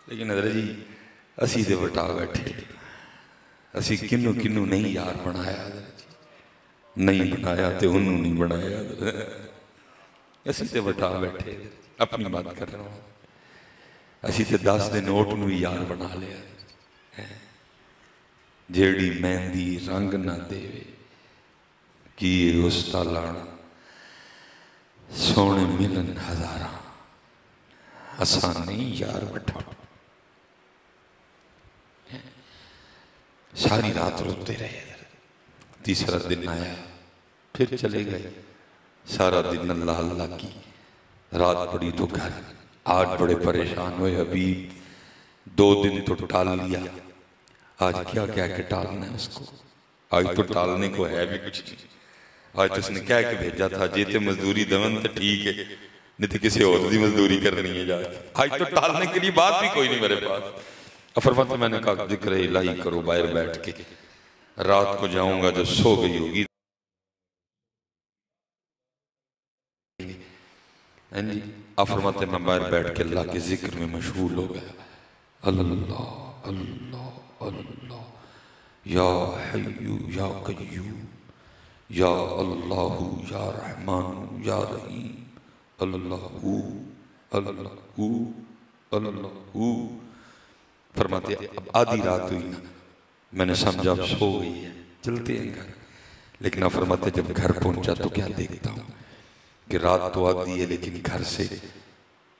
लेकिन हज़रत जी असी ते वटा बैठे, असी किन्नू किन्नू नहीं यार बनाया, नहीं बनाया तो उन्होंने नहीं बनाया, असी ते वटा बैठे। अपनी बात कर रहा हूं, असी ते 10 दे नोट नूं यार बना लिया। जेड़ी मेहंदी रंग ना देवे कि उसका लाना, सोने मिलन हजारा असा नहीं यार बैठा। सारी रात रोते रहे, तीसरा दिन आया फिर चले गए। सारा दिन अल्लाह अल्लाह की, रात पड़ी तो घर। आज बड़े परेशान हुए, हबीब 2 दिन तो टाल लिया, आज क्या क्या के टालना है उसको? आज तो टालने को है भी कुछ नहीं। आज तो उसने क्या के भेजा था, जेते मजदूरी दवन तो ठीक है, नहीं तो किसी और की मजदूरी करनी है जाके। आज तो टालने के लिए बात भी कोई नहीं मेरे पास। फरमाते तो मैंने कहा जिक्र इलाही करो बाहर बैठ के, रात को जाऊंगा जब सो गई होगी। जी आप फरमाते मैं बाहर बैठ के अल्लाह के जिक्र में मशगूल हो गया। अल्लाह अल्लाह अल्लाह या हय्यू या कय्यूम या अल्लाहु या रहमान या रहीम, अल्लाहु अल्लाहु अल्लाहु। फरमाते अब आधी रात हुई ना, मैंने समझा अब सो गई है, चलते हैं घर। लेकिन आप फरमाते जब घर पहुंचा तो क्या देखता हूँ कि रात तो आधी है लेकिन घर से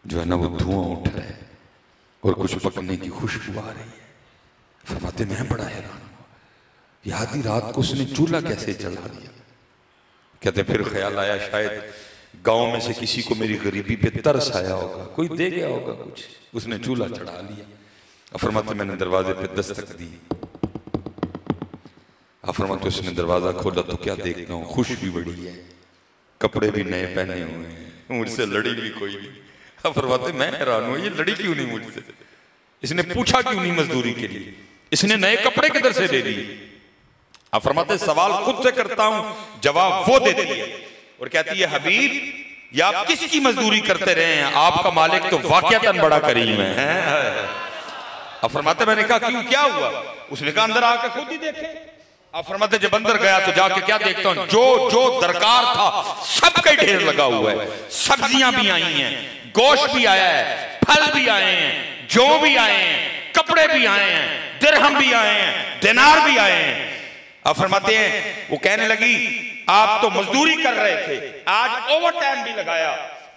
जो है ना वो धुआं उठ रहा है और कुछ पकने की खुशबू आ रही है। फरमाते मैं बड़ा हैरान हुआ, आधी रात को उसने चूल्हा कैसे जला दिया? कहते फिर ख्याल आया शायद गांव में से किसी को मेरी गरीबी पे तरस आया होगा, कोई दे गया होगा कुछ, उसने चूल्हा चढ़ा लिया। फरमाते मैंने दरवाजे पे दस्तक दी, फरमाते उसने दरवाजा खोला तो क्या देखता हूँ खुशबू बड़ी है, कपड़े भी नए पहने हुए हैं, मुझसे लड़ी भी कोई नहीं। फरमाते मैं हैरान हूं, ये लड़ी क्यों नहीं मुझसे, इसने पूछा क्यों नहीं मजदूरी के लिए, इसने नए कपड़े किधर से ले लिए? आप फरमाते सवाल खुद से करता हूं, जवाब वो देती है और कहती है हबीब ये आप किसकी मजदूरी करते रहे हैं, आपका मालिक तो वाकयातन बड़ा करीम है। अब फरमाते मैंने कहा क्यों क्या हुआ? उसने कहा अंदर आकर खुद ही देखे। अब फरमाते जब अंदर गया तो जाके क्या देखता हूं, जो जो दरकार था सबका ढेर लगा हुआ है, सब्जियां भी आई हैं, गोश्त भी आया है, फल भी आए हैं, जौ भी आए हैं, कपड़े भी आए हैं, दिरहम भी आए हैं, दिनार भी आए हैं। अब फरमाते हैं वो कहने लगी आप तो मजदूरी कर रहे थे, आज ओवर टाइम भी लगाया,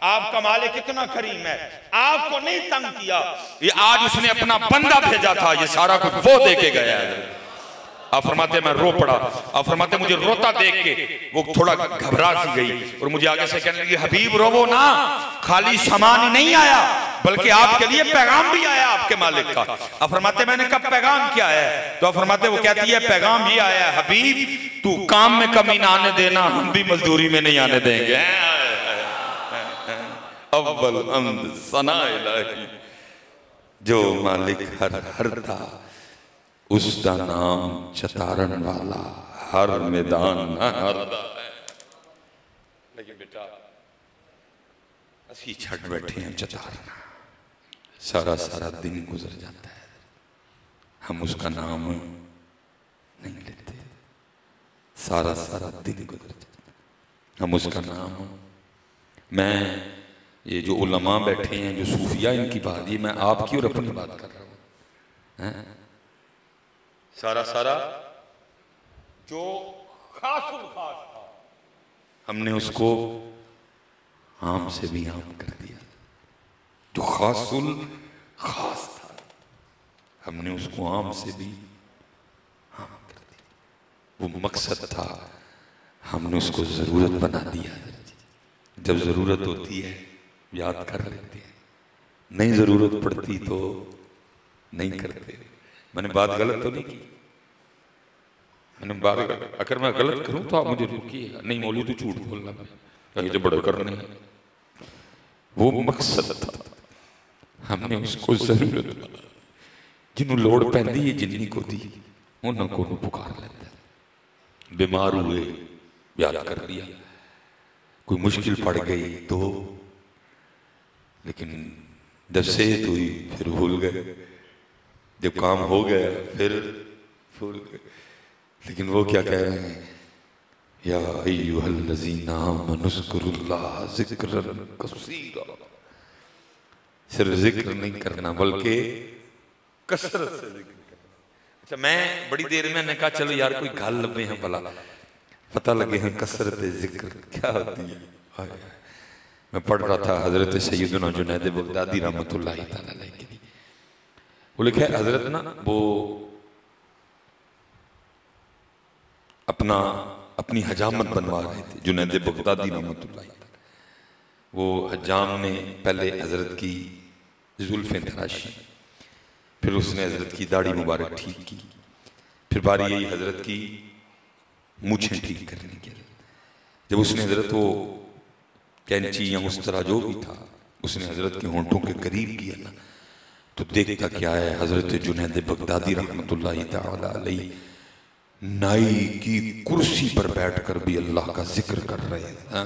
आपका मालिक कितना करीम है, आपको नहीं तंग किया, ये आज उसने अपना बंदा भेजा था, ये सारा कुछ वो दे के गया है। आप फरमाते मैं रो पड़ा। आप फरमाते मुझे रोता देख के वो थोड़ा घबरा सी गई और मुझे आगे से कहने लगी हबीब रोवो ना, खाली सामान ही नहीं आया बल्कि आपके लिए पैगाम भी आया आपके मालिक का। आप फरमाते मैंने कब पैगाम क्या है? तो आप फरमाते वो कहती है पैगाम ये आया है हबीब तू काम में कमी ना आने देना, हम भी मजदूरी में नहीं आने देंगे। अव्वल हम्द सना इलाही, जो मालिक हर था उसका नाम चतारन वाला हर मैदान न हारदा है। लेकिन बेटा असी छड़ बैठे हैं चटारना, सारा सारा दिन गुजर जाता है, हम उसका नाम नहीं लेते। सारा सारा दिन गुजर जाता है, हम उसका नाम। मैं ये जो उलमा बैठे हैं, जो सूफिया, इनकी बात, ये मैं आपकी और अपनी बात कर रहा हूँ। सारा सारा जो खासुल खास था, हमने उसको आम से भी आम कर दिया। जो खासुल खास था, हमने उसको आम से भी आम कर दिया। वो मकसद था, हमने उसको जरूरत बना दिया। जब जरूरत होती है याद कर लेते हैं, नहीं जरूरत पड़ती तो नहीं करते। मैंने बात गलत तो नहीं की? मैंने बात, अगर मैं गलत करूं तो आप मुझे रोकिएगा। नहीं मौली तो झूठ बोलना, कहीं तो बड़े करने। वो मकसद था, हमने उसको जरूरत बना। जिन्हों लोड़ पैंदी है जिन्नी को दी, उन्होंने को पुकार लेता। बीमार हुए याद कर लिया, कोई मुश्किल पड़ गई तो, लेकिन जब सेहत हुई फिर भूल गए, जब काम हो गया फिर भूल गए। लेकिन वो क्या कह रहे हैं, या अय्युहल्लज़ीना आमनुज़्कुरुल्लाह ज़िक्रन कसीरा। सिर्फ जिक्र नहीं करना बल्कि कसरत से जिक्र करना। अच्छा, मैं बड़ी देर में ने कहा चलो यार कोई गल लभे हैं भला, पता लगे हैं कसरत जिक्र क्या होती है। मैं पढ़ रहा था हजरत सैयदना जुनैद बगदादी रहमतुल्लाहि तआला अलैह की, वो लिखा है हजरत ना वो अपनी हजामत बनवा रहे थे। जुनैद बगदादी रहमतुल्लाहि तआला, वो हजाम ने पहले हजरत की जुल्फें तराशी, फिर उसने हजरत की दाढ़ी मुबारक ठीक की, फिर बारी यही हजरत की मूछें ठीक करने की। जब उसने हजरत वो कैंची या उस तरह जो भी था उसने हजरत के होंठों के करीब किया ना, तो देखता क्या है, हजरत जुनैद बगदादी रहमतुल्लाहि तआला अलैह नाई की कुर्सी पर बैठकर भी अल्लाह का जिक्र कर रहे हैं।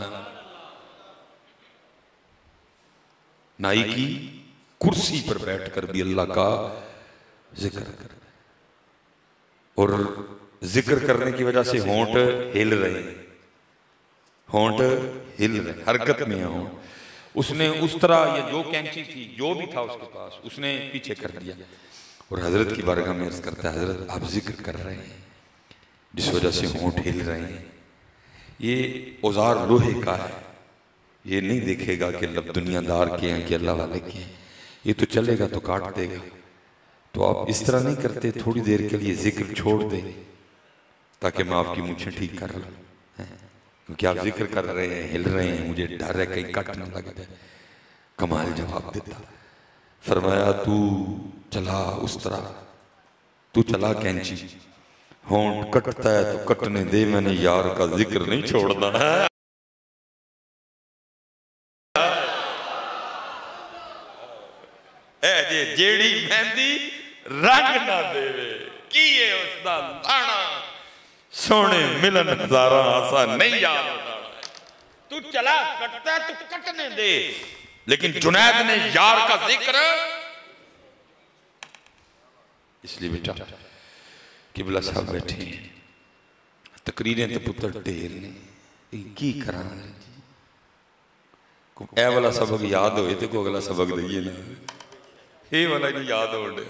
नाई की कुर्सी पर बैठकर भी अल्लाह का जिक्र कर, और जिक्र करने की वजह से होंठ हिल रहे हैं, होंठ हिल रहे, हरकत में है होंठ। उसने उस तरह ये जो कैंची थी जो भी था उसके पास उसने पीछे कर दिया, और हजरत की बारगाह में अर्ज करता है, हजरत आप जिक्र कर रहे हैं जिस वजह से होंठ हिल रहे हैं। ये औजार लोहे का है, ये नहीं देखेगा कि लब दुनियादार के हैं कि अल्लाह वाले के हैं, ये तो चलेगा तो काट देगा। तो आप इस तरह नहीं करते, थोड़ी देर के लिए जिक्र छोड़ दे ताकि मैं आपकी मूंछें ठीक कर लूं, क्योंकि आप जिक्र कर रहे हैं, हिल रहे हैं, मुझे डर है कहीं कट न लग जाए। कमाल जवाब देता, फरमाया तू चला उस तरह, तू चला कैंची, होंठ कटता है तो कटने दे, मैंने यार का जिक्र नहीं छोड़ना है। जेड़ी मेहंदी रंग ना देवे की है उसदा लाना, सोने मिलन हजारा आसा नहीं याद होता। तू चला कटता है तो कटने दे, लेकिन जुनैद ने यार का जिक्र। इसलिए बेटा किबला साहब बैठे हैं, तकरीरें तो पुत्र ढेर ने की करा, ए वाला सबक याद होए तो कोई अगला सबक दईए ना, ये वाला नहीं याद हो रहा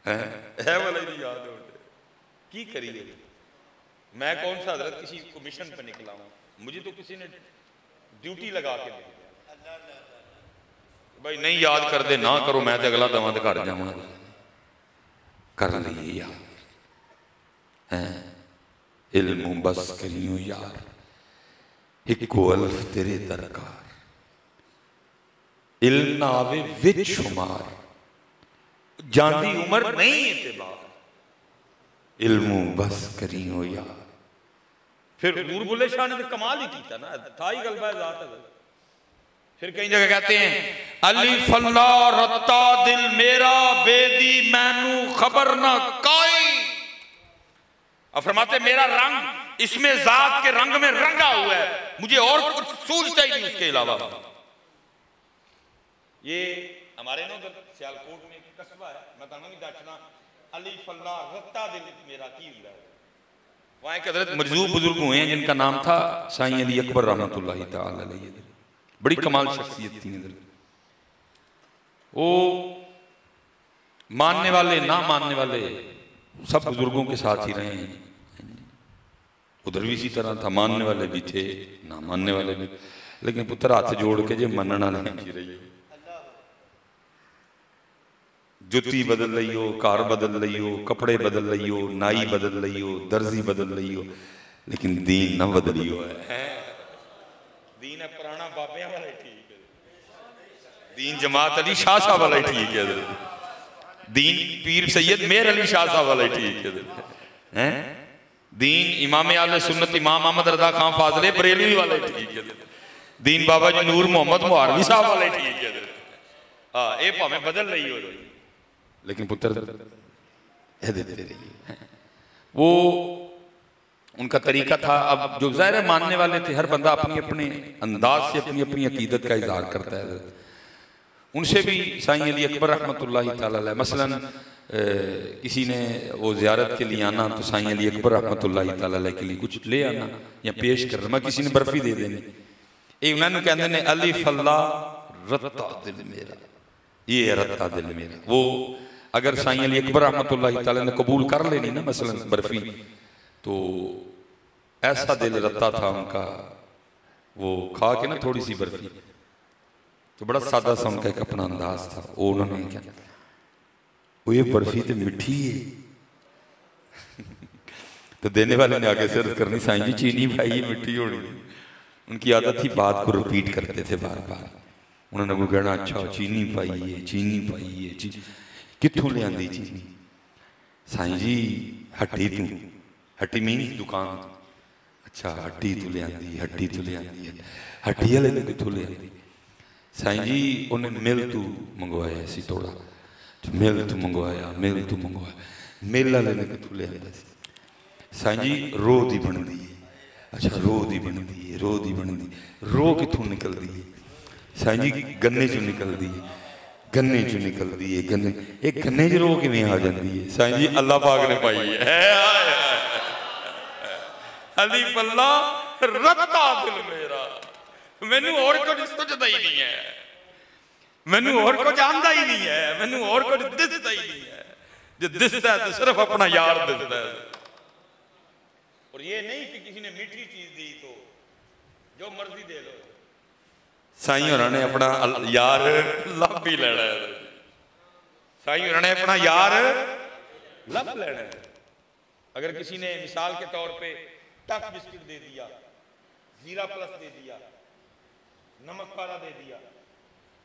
है, वाला नहीं याद हो रहा, की करिए। मैं कौन सा हजरत किसी को मिशन पे निकला हूं, मुझे तो किसी ने ड्यूटी लगा के दी, भाई नहीं याद कर दे ना करो, मैं तो अगला दवा तो घर जाऊंगा, कर लिए यार इल्म बस करियो यार, इको अल्फ तेरे दरकार, इल्म ना आवे विच शुमार, जांदी उम्र नहीं एतबार, इल्मू बस करियो यार। फिर नूर बुल्ले शाह ने तो कमाल ही किया ना, था ही गलबा ज़ात है। फिर कई जगह कहते हैं अलिफ अल्लाह रत्ता दिल मेरा बेदी मैनू खबर ना काई, और फरमाते मेरा रंग इसमें जात के रंग में रंगा हुआ है, मुझे और कुछ सूझता ही नहीं उसके अलावा। ये हमारे ना उधर सियालकोट में एक कस्बा है, मैं कहना नहीं दसना, अली फल्ला रत्ता दिल मेरा की हुआ है। वहां एक हजरत मजदूर बुजुर्ग हुए हैं जिनका नाम था साईं अली अकबर रहमतुल्लाह तआला अलैहि। बड़ी कमाल शख्सियत थी इधर। वो मानने वाले ना मानने वाले सब बुजुर्गों के साथ ही रहे हैं। उधर भी इसी तरह था, मानने वाले भी थे ना मानने वाले भी। लेकिन पुत्र हाथ जोड़ के जो मनना नहीं रही, जुत्ती बदल लियो, कार बदल लियो, कपड़े बदल लियो, नाई बदल लियो, दर्जी बदल लियो, लेकिन दीन न बदलियो है। दीन है पुराना बाबिया वाला ठीक है, दीन जमात अली शाह साहब वाला ठीक है, दीन पीर सैयद मेहर अली शाह साहब वाला ठीक है, दीन इमाम आले सुन्नत इमाम अहमद रजा खान फाजले बरेलवी वाला ठीक है, दीन बाबा जी नूर मोहम्मद मुहारवी साहब वाला ठीक है। हाँ ये भावें बदल रही हो, लेकिन पुत्र देते रहिए। वो उनका तरीका था। अब जो ज़ाहिर मानने वाले थे, हर बंदा अपनी अपने अंदाज से अपनी अपनी अकीदत का इजहार करता है। उनसे भी साईं अली अकबर रहमतुल्लाह तआला अलैह, मसलन किसी ने वो ज़ियारत के लिए आना तो साईं अली अकबर रहमतुल्लाह तआला अलैह के लिए कुछ ले आना या पेश करना। मैं किसी ने बर्फी दे देनी, ये उन्होंने कहते ने अली फल्ला रत्ता दिल मेरा, ये है रत्ता दिल मेरा। वो अगर साईं अली अकबर रहमतुल्लाह तआला ने कबूल कर लेनी ना मसलन बर्फी, तो ऐसा दिल रत्ता था उनका। वो खा के ना थोड़ी सी बर्फी, तो बड़ा सादा सा उनका एक अपना अंदाज था। वो उन्होंने क्या, वो ये बर्फी तो मिठी है तो देने वाले ने आगे से अर्ज करनी, साईं जी चीनी भाई मिठी होनी। उनकी आदत थी बात को रिपीट करते थे बार बार। उन्होंने को कहना अच्छा चीनी पाई है, चीनी पाई है, कित्थों ले आंदी चीनी? साईं जी हट्टी तू, हट्टी मीन दुकान। अच्छा हट्टी तू ले आंदी, हट्टी तू ले आंदी है, हट्टी वाले ने कित्थों ले आंदी? साईं जी उन्हें मिल तू मंगवाया सी थोड़ा, मिल तू मंगवाया, मिल तू मंगवाया, मिल वाले ने कित्थों ले आंदा सी? साईं जी रो दी बनदी है। अच्छा रो दी बनदी है, रो दी बनदी, रो कित्थों निकलदी है? साईं जी गन्ने चों निकलदी है, गन्ने चों निकलदी है, गन्ने एक गन्ने च रो किवें आ जांदी है? साईं जी अल्लाह पाक ने पाई है। अली फल्ला रत्ता दिल मेरा, मैनू और कुछ सुझदा ही नहीं है, मैनू और कुछ आंदा ही नहीं है, मैनू और कुछ दिसदा ही नहीं है। जो दिसदा है तो सिर्फ अपना यार दिसदा है। और ये नहीं कि किसी ने मीठी चीज दी तो जो मर्जी दे लो। साईं होरां ने अपना यार लभ ही लेना है। साईं होरां ने अपना यार लभ लेना है। अगर किसी ने मिसाल के तौर पे टक बिस्किट दे दिया, जीरा प्लस दे दिया, नमक वाला दे दिया,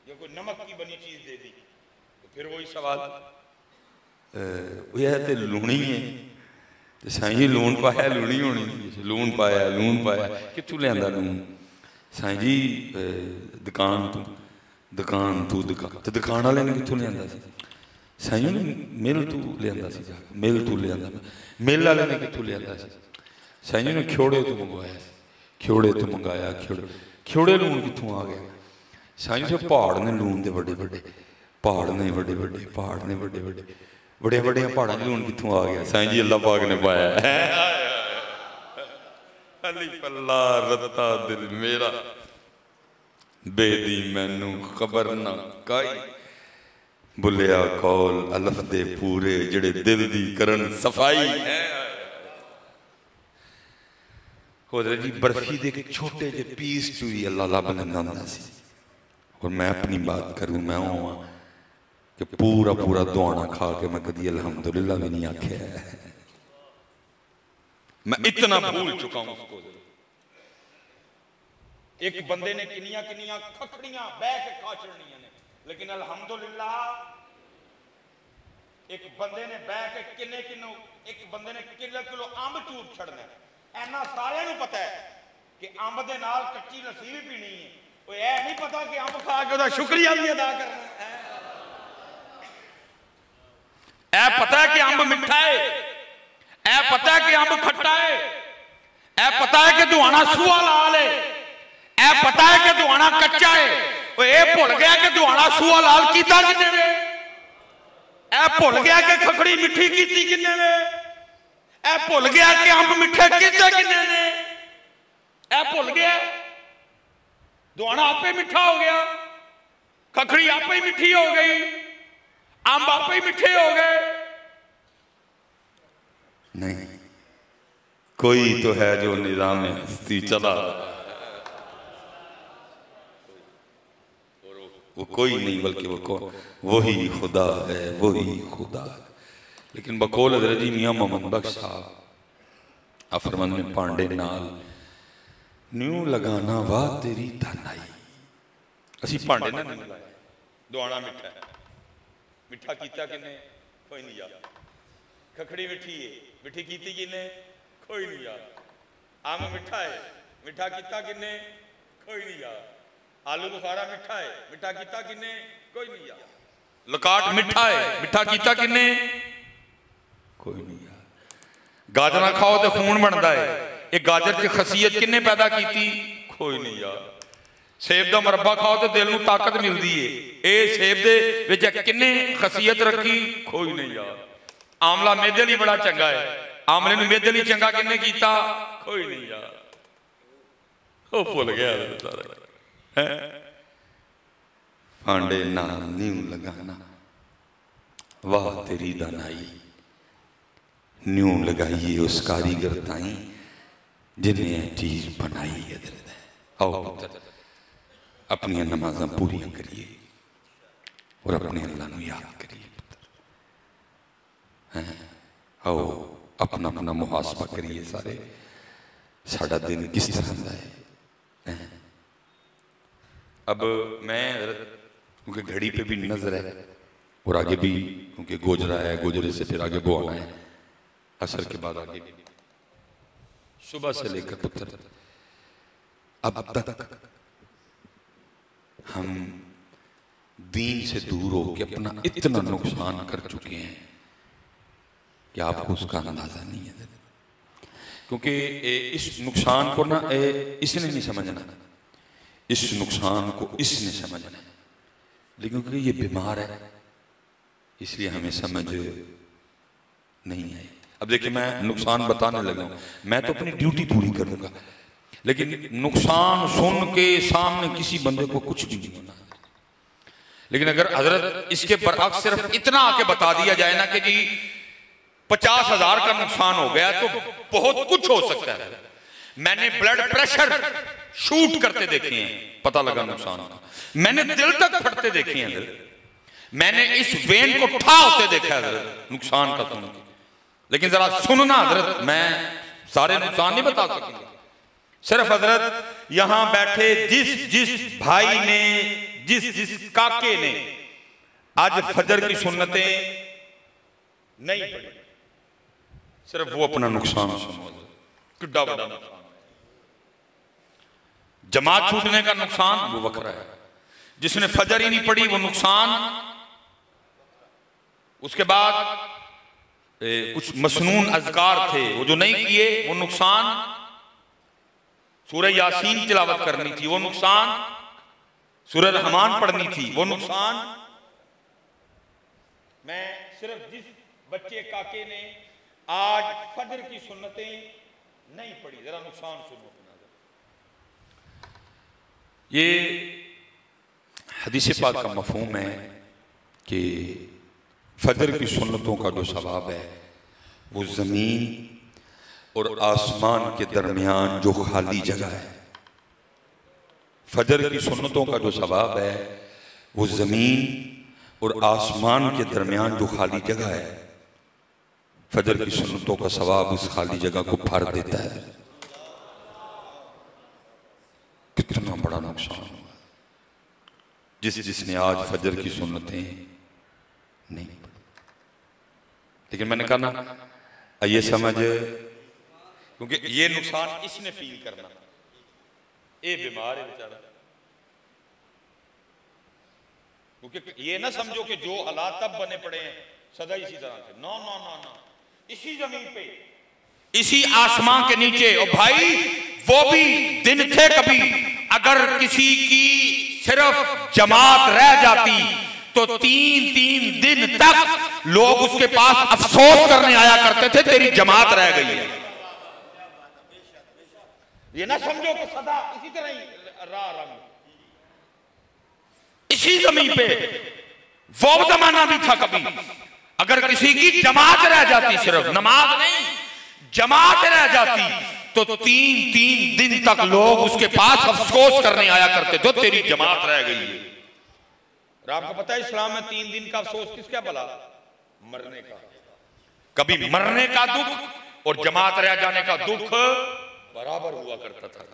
या कोई नमक की बनी चीज दे दी, तो फिर वही सवाल यह तो लूनी है। साईं जी लून पाया लूनी होनी, लून पाया कित्थों लियांदा लून? साईं जी दुकान तू तो दुकान वाले ने कित्थों लियांदा सी? साईं जी मिल तू लियांदा सी, जाके मिल तू लियांदा, मिल वाले ने कित्थों लियांदा सी? साईं जी ने ख्योड़े तो मंगवाया, ख्योड़े तो मंगाया, ख्योड़े लून कित्थों आ गया? साईं जी पहाड़ ने लून दे बड़े बड़े, पहाड़ ने बड़े बड़े, पहाड़ ने बड़े बड़े, बड़े बड़े पहाड़ों में लून कित्थों आ गया? साईं जी अल्लाह पाक ने पाया है। अली फल्ला रत्ता दिल मेरा, बेदी मैनू खबर ना काई, बुलिया कौल अलफ दे पूरे जड़े दिल दी करन सफाई है। जी बर्फी दे छोटे जे पीस चू ही अल्लाह ला बनांदा सी। और मैं अपनी बात करूं, मैं हुआ कि पूरा पूरा दुआना खा के मैं कदी अल्हम्दुलिल्लाह भी नहीं आख्या है। मैं इतना भूल चुका हूं उसको। एक बंदे ने किनिया किनिया खखड़ियां बह के खा छड़नियां ने, लेकिन अल्हम्दुलिल्लाह एक बंदे ने बह के किन्ने किलो, एक बंदे ने किलो अंब चूर छड़ना। ऐना सारे नूं पता है कि अंब दे नाल कच्ची लस्सी भी पीनी है। कोई ऐ नहीं पता कि अंब खा के ओदा शुक्रिया भी अदा करना है। ऐ पता है कि अंब मिठा है, ए पता है कि अंब खट्टा है, ए पता है कि दुआना सूआ लाल है, ए पता है कि दुआना कच्चा है, ए भुल गया कि दुआना सूआ लाल कीता किन्ने वे, ए भुल गया कि खखड़ी मिठी कीती किन्ने वे, ए भुल गया कि अंब मिठे कीते किन्ने ने, ए भुल गया। दुआना आपे मिठा हो गया, खखड़ी आपे ही मिठी हो गई, अंब आपे ही मिठे हो गए। नहीं, कोई तो है जो निजाम हस्ती चला, वो कोई नहीं बल्कि वो कौन, वही खुदा है, वही खुदा है। लेकिन बकौल हज़रत जी मियां मोहम्मद बख्श साहब फरमान में पांडे नाल न्यू लगाना वाह तेरी धनाई, असी पांडे ना नहीं लगाया। दुआना मिठा है, मिठा कीता किने, कोई नहीं याद। खखड़ी मिठी है, मिठी कीती किने, कोई नहीं याद। आम मिठा है, मिठा कीता किने, कोई नहीं याद। आलू बुखारा मिठा है, मिठा कीता किने, कोई नहीं याद। लकाट मिठा है, मिठा कीता किने, कोई नहीं याद। गाजर खाओ तो खून बनता है, एक गाजर की खसीयत किन्ने पैदा की, कोई नहीं याद। सेब का मरब्बा खाओ तो दिल में ताकत मिलती है, ये सेब दे विच किन्ने खसीयत रखी, कोई नहीं याद। आमला मेदे लिए बड़ा चंगा है, आमले नूं मेदे लिए चंगा किन्ने कीता, कोई नहीं याद। वो भुल गया है। फांडे नाल न्यू लगाना वाह तेरी दानाई, न्यू लगाइए उस कारीगर ताई जिन्हें चीज बनाई है। आओ पुत्र अपनी नमाज़ां पूरियां करिए और अपने अल्लाह नूं याद करिए। आओ अपना अपना मुहासबा करिए सारे, साड़ा दिन किस तरह का है। अब मैं क्योंकि घड़ी पे भी नजर है और आगे भी क्योंकि गोजरा है, गोजरे से फिर आगे बोआना है, असर के बाद आगे भी सुबह से लेकर पुत्र अब तक हम दीन से दूर हो के अपना इतना नुकसान कर चुके हैं कि आपको उसका अंदाजा नहीं है। क्योंकि इस नुकसान को ना इसने नहीं समझना, इस नुकसान को इसने समझना है, लेकिन क्योंकि ये बीमार है इसलिए हमें समझ नहीं है। अब देखिए मैं नुकसान बताने लगा हूं, मैं तो अपनी ड्यूटी पूरी करूंगा, लेकिन नुकसान सुन के सामने किसी बंदे को कुछ भी नहीं होना। लेकिन अगर हजरत इसके बरअक्स सिर्फ इतना आके बता दिया जाए ना कि जी 50,000 का नुकसान हो गया तो बहुत कुछ हो सकता है। मैंने ब्लड प्रेशर शूट करते देखे हैं, पता लगा नुकसान का। मैंने दिल तक फटते देखे हैं, मैंने इस वेन को ठा होते देखा है नुकसान का सुन के। लेकिन जरा सुनना हजरत, मैं सारे नुकसान नहीं बता सकूंगा, सिर्फ हजरत यहां बैठे जिस जिस भाई ने, जिस जिस काके ने आज फजर की सुन्नतें नहीं पढ़ी, सिर्फ वो अपना नुकसान सुनो। कितना बड़ा नुकसान, जमात छूटने का नुकसान वो वखरा है, जिसने फजर ही नहीं पढ़ी वो नुकसान, उसके बाद कुछ मसनून अज़कार थे वो जो नहीं किए वो नुकसान, सूरह यासीन तिलावत करनी थी वो नुकसान, सूरह रहमान पढ़नी थी वो नुकसान। मैं सिर्फ जिस बच्चे काके ने आज फजर की सुन्नतें नहीं पढ़ी, जरा नुकसान सुनो। ये हदीस पाक का मफहूम है कि फजर की सुन्नतों का जो सवाब है वो जमीन और आसमान के दरमियान जो खाली जगह है, फजर की सुन्नतों का जो सवाब है वो जमीन और आसमान के दरमियान जो खाली जगह है, फजर की सुन्नतों का सवाब उस खाली जगह को भर देता है। कितना बड़ा नुकसान हुआ जिसने आज फजर की सुन्नतें नहीं पढ़ी। लेकिन मैंने कहा ना ये समझ, क्योंकि ये नुकसान इसने फील करना, ये बीमार है बेचारा। क्योंकि ये ना समझो कि जो हालात तब बने पड़े हैं सदा इसी तरह से, ना ना ना ना, इसी जमीन पे इसी आसमां के नीचे। और भाई वो भी दिन थे कभी, अगर किसी की सिर्फ जमात रह जाती तो 3-3 दिन तक लोग उसके पास अफसोस करने आया करते थे तेरी जमात रह गई है। ये ना समझो कि सदा इसी तरह ही रहा इसी जमीन पे। वो जमाना भी था कभी, अगर किसी की जमात रह जाती, सिर्फ नमाज नहीं जमात रह जाती, तो 3-3 दिन तक लोग उसके पास अफसोस करने आया करते थे तेरी जमात रह गई है। और आपको पता है इस्लाम में 3 दिन का अफसोस किसका भला? मरने का। कभी मरने का दुख और जमात रह जाने का दुख बराबर हुआ करता था।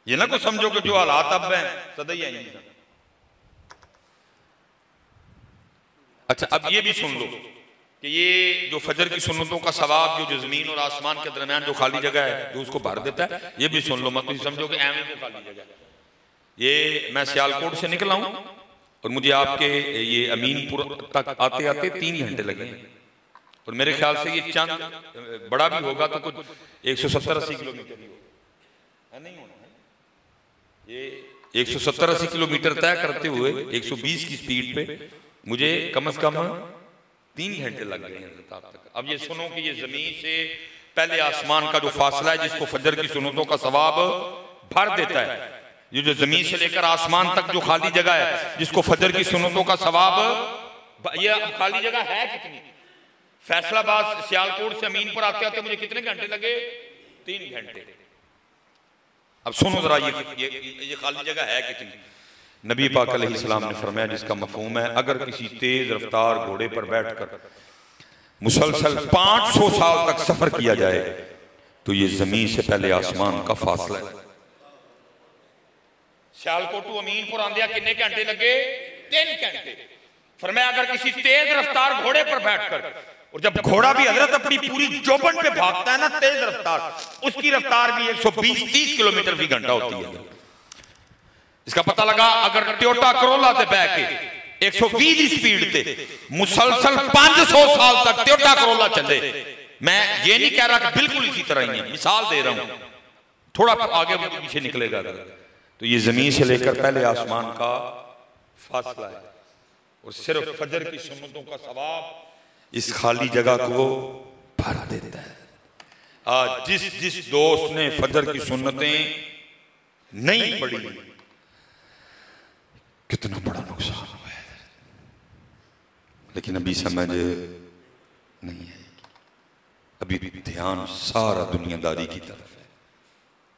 ये ना को समझो कि जो हालात अब हैं सदा ही आएंगे। अच्छा, अब ये भी सुन लो कि ये जो फजर की सुन्नतों का सवाब जो जमीन और आसमान के दरमियान जो खाली जगह है जो उसको भर देता है, ये भी सुन लो, मत समझो कि एवं को खाली जगह। ये मैं सियालकोट से निकला हूं और मुझे आपके ये अमीनपुर तक आते आते 3 घंटे लगे हैं। और मेरे ख्याल से ये चंद बड़ा भी होगा तो कुछ 170-80 किलोमीटर ही होगा, नहीं होना है। ये 170-80 किलोमीटर तय करते हुए 120 की स्पीड पे मुझे कम से कम 3 घंटे लग गए हैं तक। अब ये सुनो कि ये जमीन से पहले आसमान का जो फासला है जिसको फजर की सुन्नतों का सवाब भर देता है, ये जो जमीन से लेकर आसमान तक जो खाली जगह है जिसको फजर की सुन्नतों का सवाब, ये खाली जगह है कितनी? फैसलाबाद सियालकोट से अमीनपुर आते आते मुझे कितने घंटे लगे? 3 घंटे। अब सुनो जरा ये खाली जगह है कितनी? नबी पाक अलैहिस्सलाम ने फरमाया, जिसका मफहूम है अगर किसी तेज रफ्तार घोड़े पर बैठकर मुसलसल 500 साल तक सफर किया जाए तो ये जमीन से पहले आसमान का फासला है। सियालकोट टू अमीनपुर आंदिया कितने घंटे लगे? 3 घंटे। फरमाया अगर किसी तेज रफ्तार घोड़े पर बैठकर, और जब घोड़ा भी हजरत अपनी पूरी जोबन पे भागता है ना तेज रफ्तार, उसकी रफ्तार भी 120-30 किलोमीटर फी घंटा होती है। इसका पता लगा अगर टोयोटा करोला से बह के 120 की स्पीड से मुसलसल 500 साल तक टोयोटा करोला चले, मैं ये नहीं कह रहा कि बिल्कुल इसी तरह ही है, मिसाल दे रहा हूं, थोड़ा आगे पीछे निकलेगा तो ये जमीन से लेकर पहले आसमान का फासला है। और सिर्फ फजर की सुन्नतों का सवाब इस खाली जगह को भर देता है। आज जिस दोस्त ने फजर की सुन्नतें नहीं पढ़ी, कितना बड़ा नुकसान हुआ है। लेकिन अभी समझ नहीं है, अभी भी ध्यान सारा दुनियादारी की तरफ है।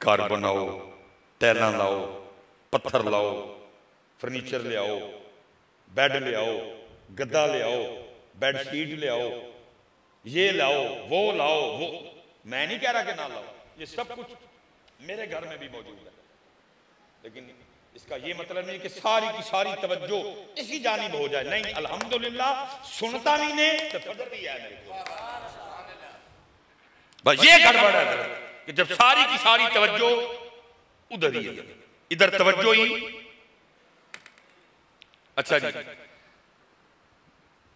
कार बनाओ, टैला लाओ, पत्थर लाओ, फर्नीचर ले आओ, बेड ले आओ, गद्दा ले आओ, बेडशीट ले आओ, ये लाओ, वो लाओ, वो मैं नहीं कह रहा कि ना लाओ, ये सब कुछ मेरे घर में भी मौजूद है। लेकिन इसका ये मतलब नहीं कि सारी की सारी तवज्जो इसी जानिब हो जाए। नहीं, अल्हम्दुलिल्लाह सुनता भी ने तो फजर भी है मेरे को। बस ये गड़बड़ है कि जब सारी की सारी तवज्जो उधर ही है, इधर तवज्जो ही। अच्छा जी,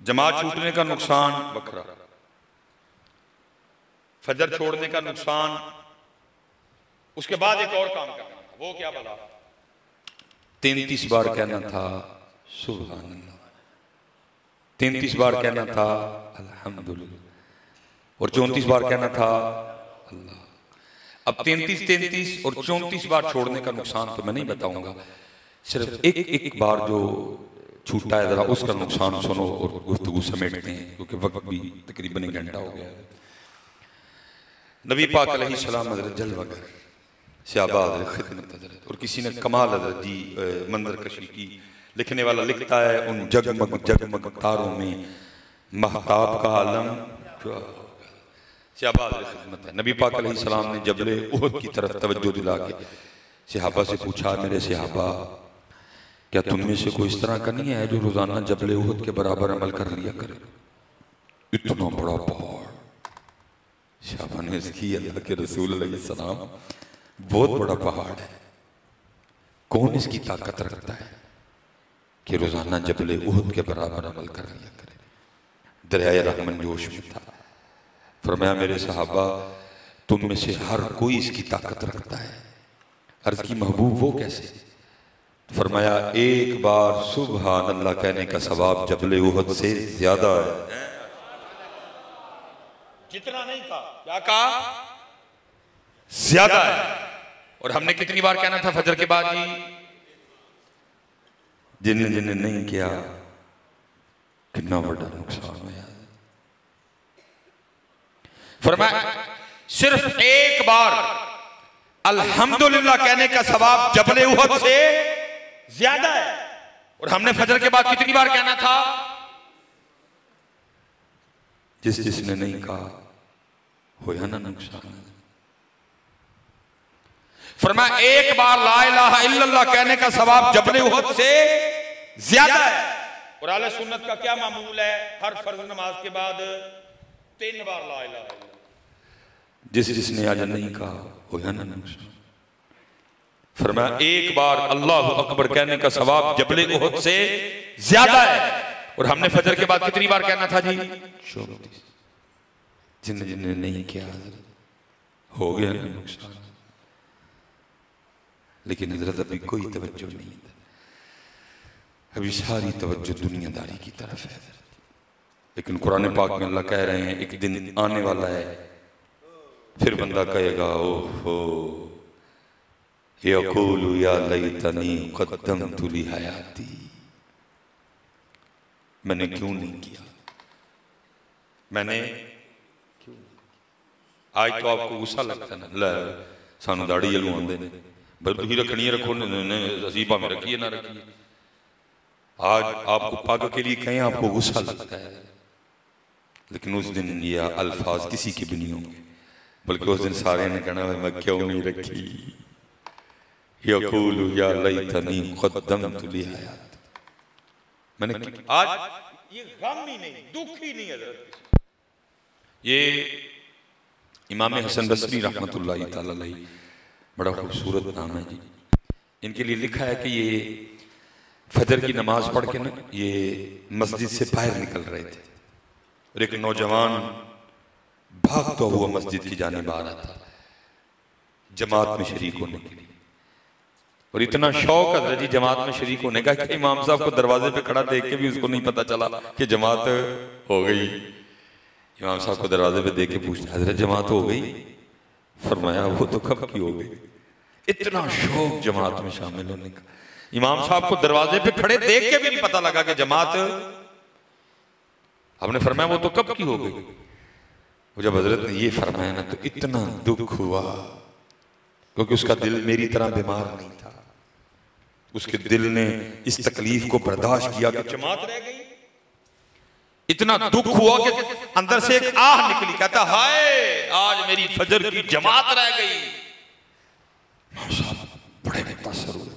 जमात छूटने का नुकसान बखरा, फजर छोड़ने का नुकसान, उसके बाद एक और काम करना था, वो क्या बोला? 33 बार कहना था सुभान अल्लाह, 33 बार कहना था अल्हम्दुलिल्लाह, और 34 बार कहना था अल्लाह। अब 33 और 34 बार छोड़ने का नुकसान तो मैं नहीं बताऊंगा, सिर्फ एक बार जो छूटा है जरा उसका नुकसान सुनो और गुफ्तगू समेटते हैं, क्योंकि वक्त भी तकरीबन 1 घंटा हो गया है। नबी पाक अलैहिस्सलाम हज़रत जलवागर शहबाज खिदमत हज़रत, और किसी ने कमाल हज़रत जी मंजर कशी की। लिखने वाला लिखता है, उन जगमग जगमग तारों में महताब का आलम शहबाज खिदमत है। नबी पाक अलैहिस्सलाम ने जबले उहद की तरफ तवज्जो दिला के सहाबा से पूछा, मेरे सहाबा क्या तुम में से कोई इस तरह का नहीं है जो रोजाना जबले उहद के बराबर अमल कर लिया करे? इतना बड़ा पहाड़। सहाबा ने इसकी, अल्लाह के रसूल अलैहिस्सलाम बहुत बड़ा पहाड़ है, कौन इसकी ताकत रखता है कि रोजाना जबले उहद के बराबर अमल कर लिया करे? दरियाए रहमन जोश में था। फरमाया मेरे सहाबा तुम में से हर कोई इसकी ताकत रखता है। अर्ज की महबूब वो कैसे? फरमाया एक बार सुबहान अल्लाह कहने का सवाब जबले उहद से ज्यादा है। जितना नहीं था, क्या कहा? ज्यादा है। और हमने कितनी बार कहना था फजर के बाद जी? जिन्हें जिन्हें नहीं किया कितना बड़ा नुकसान हुआ। फरमाया सिर्फ एक बार अल्हम्दुलिल्लाह कहने का सवाब जबले उहद से ज्यादा है। और हमने फजर के बाद कितनी बार कहना था? जिसने नहीं कहा होया ना नुकसान। फरमाया एक बार ला इलाहा इल्लल्लाह कहने का सवाब जबले उहद से ज्यादा है। और आले सुन्नत का क्या मामूल है? हर फर्ज नमाज के बाद 3 बार ला इलाहा इल्लल्लाह। जिसने आज नहीं कहा होया ना नुकसान। फरमाया एक बार अल्लाह अकबर कहने का सवाब जबले उहद से ज्यादा है। और हमने फजर के बाद कितनी बार कहना था जी? 34। जिन्हें नहीं किया हो गया ना नुकसान। लेकिन हजरत अभी कोई तवज्जो नहीं है, अभी सारी तवज्जो दुनियादारी की तरफ है। लेकिन कुरान पाक में अल्लाह कह रहे हैं एक दिन आने वाला है फिर बंदा कहेगा ओहो यक़ूलु या लैतनी क़द्दमतु ली हयाती, मैंने क्यों नहीं किया, मैंने क्यों। आज तो आपको गुस्सा लगता है ना, सानू दाड़ी लुआंदे ने भाई तुम रखनी है रखो, असीं भावें रखिए ना रखिए। आज आपको पग के लिए कहें आपको गुस्सा लगता है, लेकिन उस दिन ये अल्फाज किसी के भी नहीं होंगे, बल्कि उस दिन सारे ने कहना मैं क्यों नहीं रखी। यक़ूलु या लैतनी क़द्दमतु ली हयाती, मैंने आज ये गम ही नहीं दुख ही नहीं है। ये इमाम हसन बसरी रहमतुल्लाहि तआला अलैहि बड़ा खूबसूरत नाम है जी। इनके लिए लिखा है कि ये फजर की नमाज पढ़ के ना ये मस्जिद से बाहर निकल रहे थे और एक नौजवान भागता हुआ मस्जिद की जानिब आ रहा था जमात में शरीक होने के लिए। और इतना शौक है जी जमात में शरीक होने का कि इमाम साहब को दरवाजे पे खड़ा देख के भी उसको नहीं पता चला कि जमात हो गई। इमाम साहब को दरवाजे पे देख के पूछते हजरत जमात हो गई? फरमाया वो तो कब की हो गई। इतना शौक जमात में शामिल होने का, इमाम साहब को दरवाजे पे खड़े देख के भी नहीं पता लगा कि जमात। हमने फरमाया वो तो कब की हो गई। जब हजरत ने ये फरमाया ना तो इतना दुख हुआ, क्योंकि उसका दिल मेरी तरह बीमार नहीं था। उसके दिल ने इस तकलीफ को बर्दाश्त किया कि जमात रह गई। इतना दुख हुआ कि अंदर से एक आह निकली, कहता हाय आज मेरी फजर की जमात रह गई। बड़े मुतासर हुए,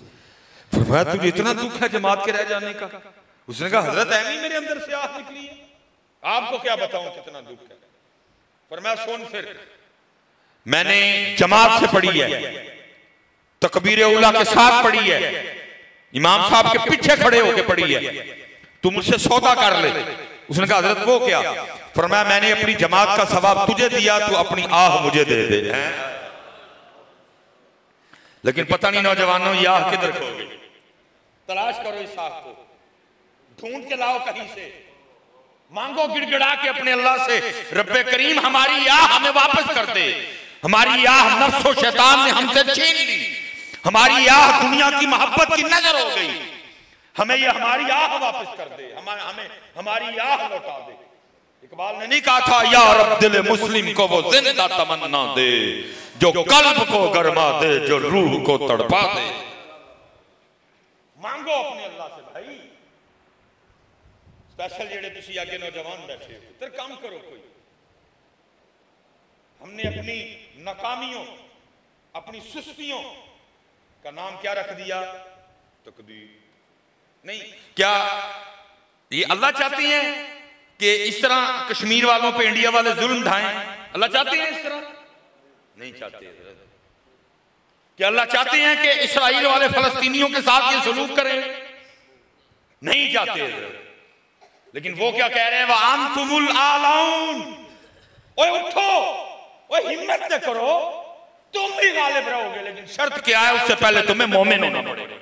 फरमाया तुझे इतना दुख है जमात के रह जाने का? उसने कहा हजरत ऐवी मेरे अंदर से आह निकली है, आपको क्या बताऊं कितना दुख है। फरमाया सुन फिर, मैंने जमात से पढ़ी है, तकबीर उला के साथ पढ़ी है, इमाम साहब के पीछे खड़े होके पढ़ी है, तू मुझसे सौदा कर ले। उसने कहा हजरत वो क्या? फरमाया मैंने अपनी जमात का सवाब तुझे दिया, तू अपनी आह मुझे दे दे। लेकिन पता नहीं नौजवानों ये आह किधर खो गई। तलाश करो इस आह को, ढूंढ के लाओ कहीं से, मांगो गिड़गिड़ा के अपने अल्लाह से, रब्बे करीम हमारी आह हमें वापस कर दे। हमारी आह नफ्स और शैतान ने हमसे छीन ली, हमारी आह दुनिया की मोहब्बत की नजर हो गई, हमें ये हमारी आह वापस कर दे, हमें हमारी आह लौटा दे। इकबाल ने नहीं कहा था या रब दिल मुस्लिम को वो जिंदा तमन्ना दे, जो कल्ब को गरमा दे, जो रूह को तड़पा दे। मांगो अपने अल्लाह से भाई। स्पेशल जेड़े तुसी आगे नौजवान बैठे हो, फिर काम करो कोई। हमने अपनी नाकामियों, अपनी सुस्तियों का नाम क्या रख दिया? तकदीर। नहीं, क्या ये अल्लाह चाहती हैं कि इस तरह कश्मीर वालों पे इंडिया वाले जुल्म ढाएं? अल्लाह चाहते हैं इस तरह? नहीं चाहते। क्या अल्लाह चाहते हैं कि इस्राइल वाले फलस्तीनियों के साथ ये सलूक करें? नहीं चाहते। लेकिन वो क्या कह रहे हैं, वह अंतुमुल आलाउन, ओए उठो, ओए हिम्मत से करो, तुम भी गालिब रहोगे, लेकिन शर्त क्या है, उससे पहले तुम्हें मोमिन होना पड़ेगा।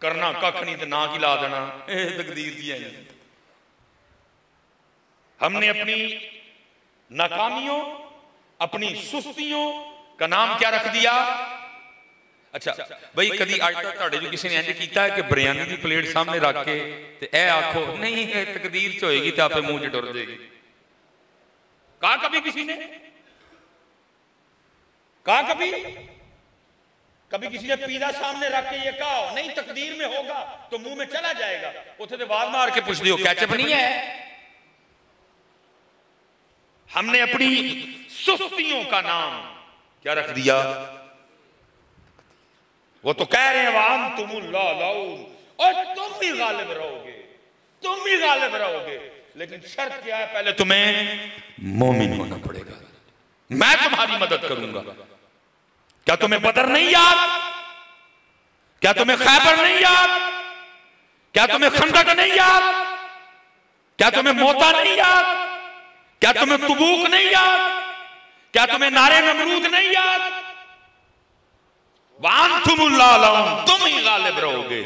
करना कख नहीं तो ना की ला देना, तकदीर दी है। हमने अपनी नाकामियों, अपनी सुस्तियों का नाम क्या रख दिया? अच्छा भाई, कभी अज तक तुहाडे जो किसी ने इंज कीता है कि बिरयानी की प्लेट सामने रख के ते ए आखो नहीं तकदीर च होएगी तो आपे मुंह च टुर जाएगी? कहा कभी किसी ने? कहा कभी? कभी किसी ने पिज़्ज़ा सामने रख के ये कहा नहीं तकदीर में होगा तो मुंह में चला जाएगा? उसे तो आवाज मार के पूछ दियो केचप नहीं है? हमने अपनी सुस्तियों का नाम क्या रख दिया? वो तो कह रहे हैं वाम तुमुल्लाउन, और तुम भी गालिब रहोगे, तुम भी गालिब रहोगे, लेकिन शर्त क्या है, पहले तुम्हें मोमिन होना पड़ेगा। मैं तुम्हारी मदद करूंगा। क्या तुम्हें बदर नहीं याद? क्या तुम्हें खैबर नहीं याद? क्या तुम्हें खंदक नहीं याद? क्या तुम्हें मोता नहीं याद? क्या तुम्हें तबूक नहीं याद? क्या तुम्हें नारे नमरूद नहीं याद? वांतुमुल्लाउन, तुम ही गालिब रहोगे,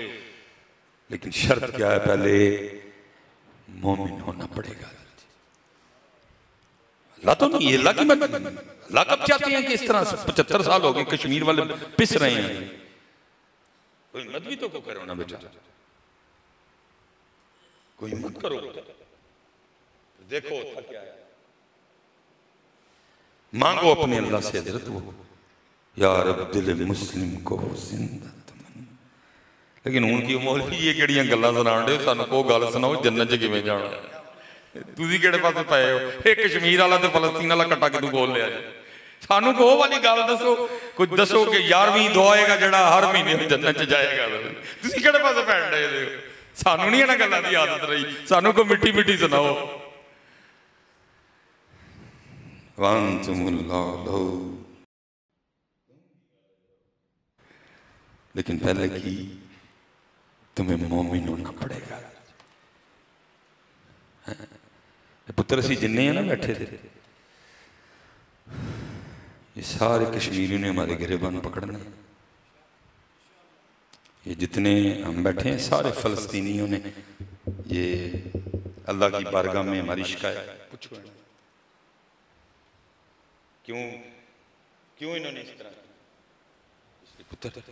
लेकिन शर्त क्या है, पहले मोमिन होना पड़ेगा। अल्लाह तो नहीं, अल्लाह की मर्जी। अल्लाह कब चाहते हैं कि इस तरह से 75 साल हो गए कश्मीर वाले पिस रहे हैं? कोई मत भी तो को करो ना बेटा, कोई मत करो। देखो क्या है, मांगो अपने अल्लाह से हजरत, वो यार अब दिल मुस्लिम को जिंदा तमन्ना। लेकिन उनकी मौलवी ये केड़ियां गल्लां सुनाण दे, सानू को गल सुनाओ जन्नत च किवें जाना? तुसीं किहड़े पासे पए हो? ये कश्मीर वाला ते फलस्तीन वाला कट्टा किदू बोल लिया जी? सानू को वाली गल दसो, कुछ दसो कि 11वीं दुआएगा जड़ा हर महीने जन्नत च जाएगा। तुसीं किहड़े पासे पैण डे हो? सानू नहीं इन्हां गल्लां दी आदत रही, सानू को मिट्टी मिट्टी सुनाओ। वांतुमुल्लाह, लेकिन पहले की तुम्हें मोमिन होना पड़ेगा। पुत्र असी जिन्ने हैं ना बैठे थे, ये सारे कश्मीरियों ने हमारे गिरेबान पकड़ने। ये जितने हम बैठे हैं सारे फलस्तीनियों ने ये अल्लाह की बारगाह में हमारी शिकायत पूछो, क्यों क्यों इन्होंने इस तरह? पुत्र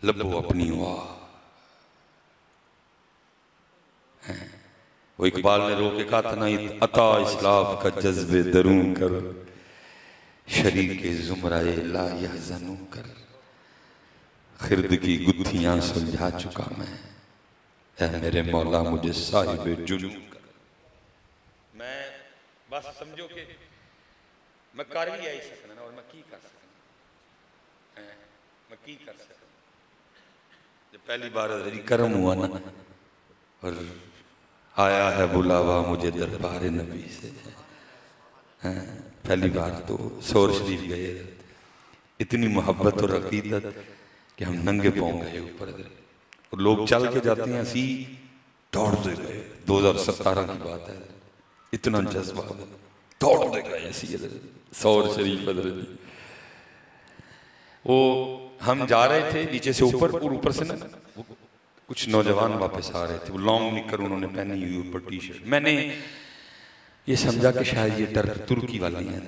लबो अपनी वाह। वो इकबाल ने रो के कहा था ना, अता इस्लाफ का जज्बे दरूं कर, शरीर के जुमराए ला यहज़नू कर, खिरद की गुत्थियां सुलझा चुका मैं, ऐ मेरे मौला मुझे साहिब जुनू कर। मैं बस समझो कि मैं कर भी आई सकना ना, और मैं की कर सकना, मैं की कर सकना। जब पहली बार करम हुआ ना और आया है बुलावा मुझे दरबार नबी से, पहली बार तो सौर शरीफ गए, इतनी मोहब्बत और अकीदत कि हम नंगे पाँव गए ऊपर, और लोग चल के जाते हैं, असी दौड़ते गए। 2017 की बात है, इतना जज्बा, दौड़ते गए असी सौर शरीफ। वो हम जा रहे थे नीचे से ऊपर, और ऊपर से ना कुछ नौजवान वापस आ रहे थे, वो लॉन्ग निकर उन्होंने पहनी हुई ऊपर टी शर्ट। मैंने ये समझा कि शायद ये तुर्की वाली हैं।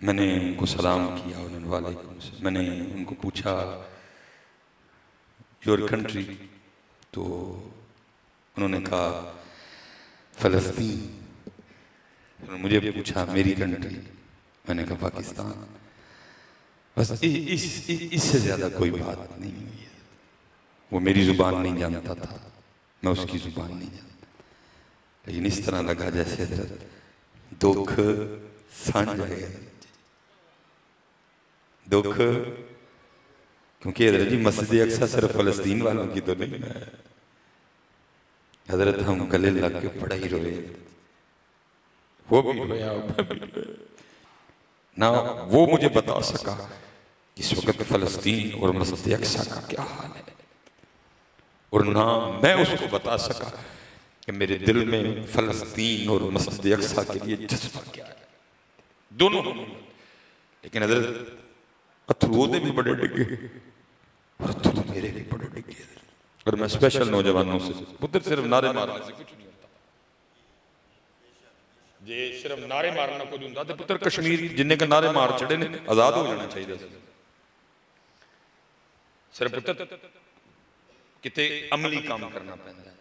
मैंने उनको सलाम किया, उन्होंने वालेकुम। मैंने उनको पूछा योर कंट्री, तो उन्होंने कहा फलस्तीन। मुझे पूछा मेरी कंट्री, मैंने कहा पाकिस्तान। बस इससे ज्यादा कोई बात नहीं हुई है। वो मेरी जुबान नहीं जानता था, मैं उसकी जुबान नहीं जानता, लेकिन इस तरह लगा जैसे दुख साझा है, दुख, क्योंकि हजरत जी मस्जिद अक्सा सिर्फ फलस्तीन वालों की तो नहीं है। हजरत हम गले लग के बड़ा ही रोए, वो भी रोया ना। वो मुझे बता सका इस वक्त फलस्तीन और मस्जिद अक्सा का क्या हाल है। और ना मैं उसको बता सका कि मेरे दिल में फलस्तीन और मस्जिद अक्सा के लिए जज्बा क्या है, दोनों। लेकिन हजरत अथरू दे भी बड़े डिगे और अथरू मेरे भी बड़े डिगे। और मैं स्पेशल नौजवानों से, पुत्र सिर्फ नारे मारने से कुछ नहीं होता, जे सिर्फ नारे मारना कुछ होता तो पुत्र कश्मीर जिन्ने के नारे मार चढ़े ने आजाद हो जाना चाहिए। सिर्फ पुत्र किते अमली काम करना पैंदा है।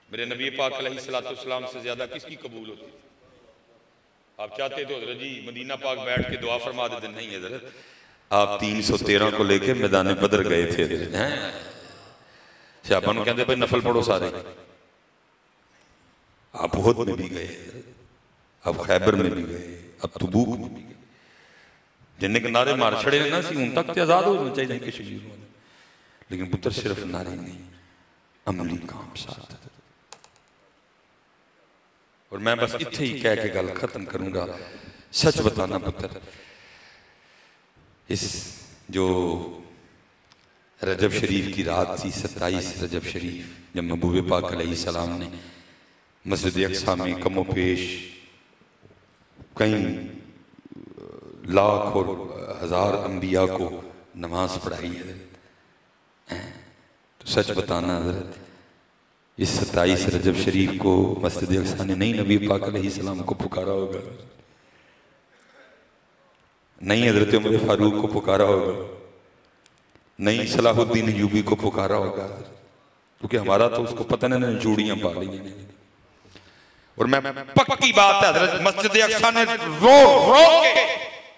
मेरे नबी पाक अलैहिस्सलाम से ज्यादा किसकी कबूल होती? आप चाहते तो हजरत जी मदीना पाक बैठ के दुआ फरमा देते, नहीं हजरत आप 313 को लेके मैदान बदर गए थे हैं, साहबा कहते भाई नफल पढ़ो सारे, आप उहद में भी गए, अब खैबर में भी गए, अब तबूक में भी गए, जिन्ने के नारे मार छड़े ना सी हूं तक आजाद होना चाहिए कश्मीर में। लेकिन पुत्र सिर्फ नारे नहीं, अमली काम साथ। और मैं बस इत्थे ही कह के गल खत्म करूंगा। सच बताना पुत्र, इस जो रजब शरीफ की रात थी, 27 रजब शरीफ, जब महबूब पाक अलैहिस्सलाम ने मस्जिद अक्सा में कमो पेश कई लाख और हजार अंबिया को नमाज पढ़ाई है, तो सच बताना हजरत इस 27 रजब शरीफ को मस्जिद अक्सा ने नहीं नबी पाक अलैहिस्सलाम को पुकारा होगा, नहीं हजरत उमर फारूक को पुकारा होगा, नहीं सलाहुद्दीन अय्यूबी को पुकारा होगा, क्योंकि हमारा तो उसको पता नहीं चूड़ियां पा ली। और मैं पक्की बात है हजरत मस्जिद अक्सा ने रो रो के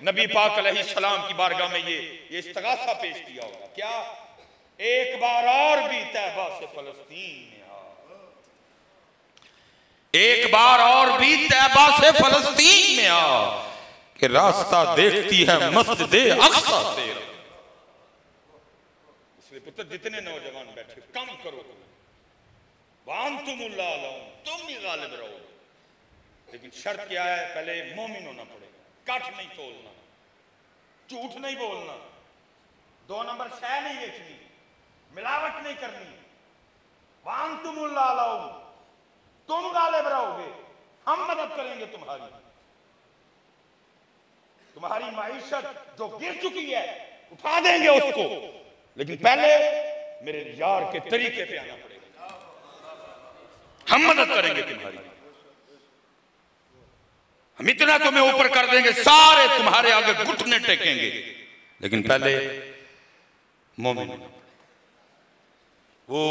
नबी पाक अलैहिस्सलाम की बारगाह में ये इस्तिगासा पेश किया होगा, क्या एक बार और भी तैबा से फलस्तीन में आ, एक बार और भी तैबा से फलस्तीन में आ कि रास्ता देखती है मस्जिद अक्सा तेरा। इसलिए पुत्र जितने नौजवान बैठे कम करो, वांतुमुल्लाह अलौम, तुम ही गालिब रहो। लेकिन शर्त क्या है? पहले मोमिन होना पड़ेगा, कट नहीं तोलना, झूठ नहीं बोलना, 2 नंबर शय नहीं बेचनी, मिलावट नहीं करनी। वांतुमुल्लाह अलौम, तुम गालिब रहोगे, हम मदद करेंगे तुम्हारी। तुम्हारी माईशत जो गिर चुकी है उठा देंगे उसको, लेकिन पहले मेरे यार के तरीके पे आना पड़ेगा, हम मदद करेंगे तुम्हारी। हम इतना तुम्हें ऊपर कर देंगे, सारे तुम्हारे आगे घुटने टेकेंगे, लेकिन पहले मोमिन। वो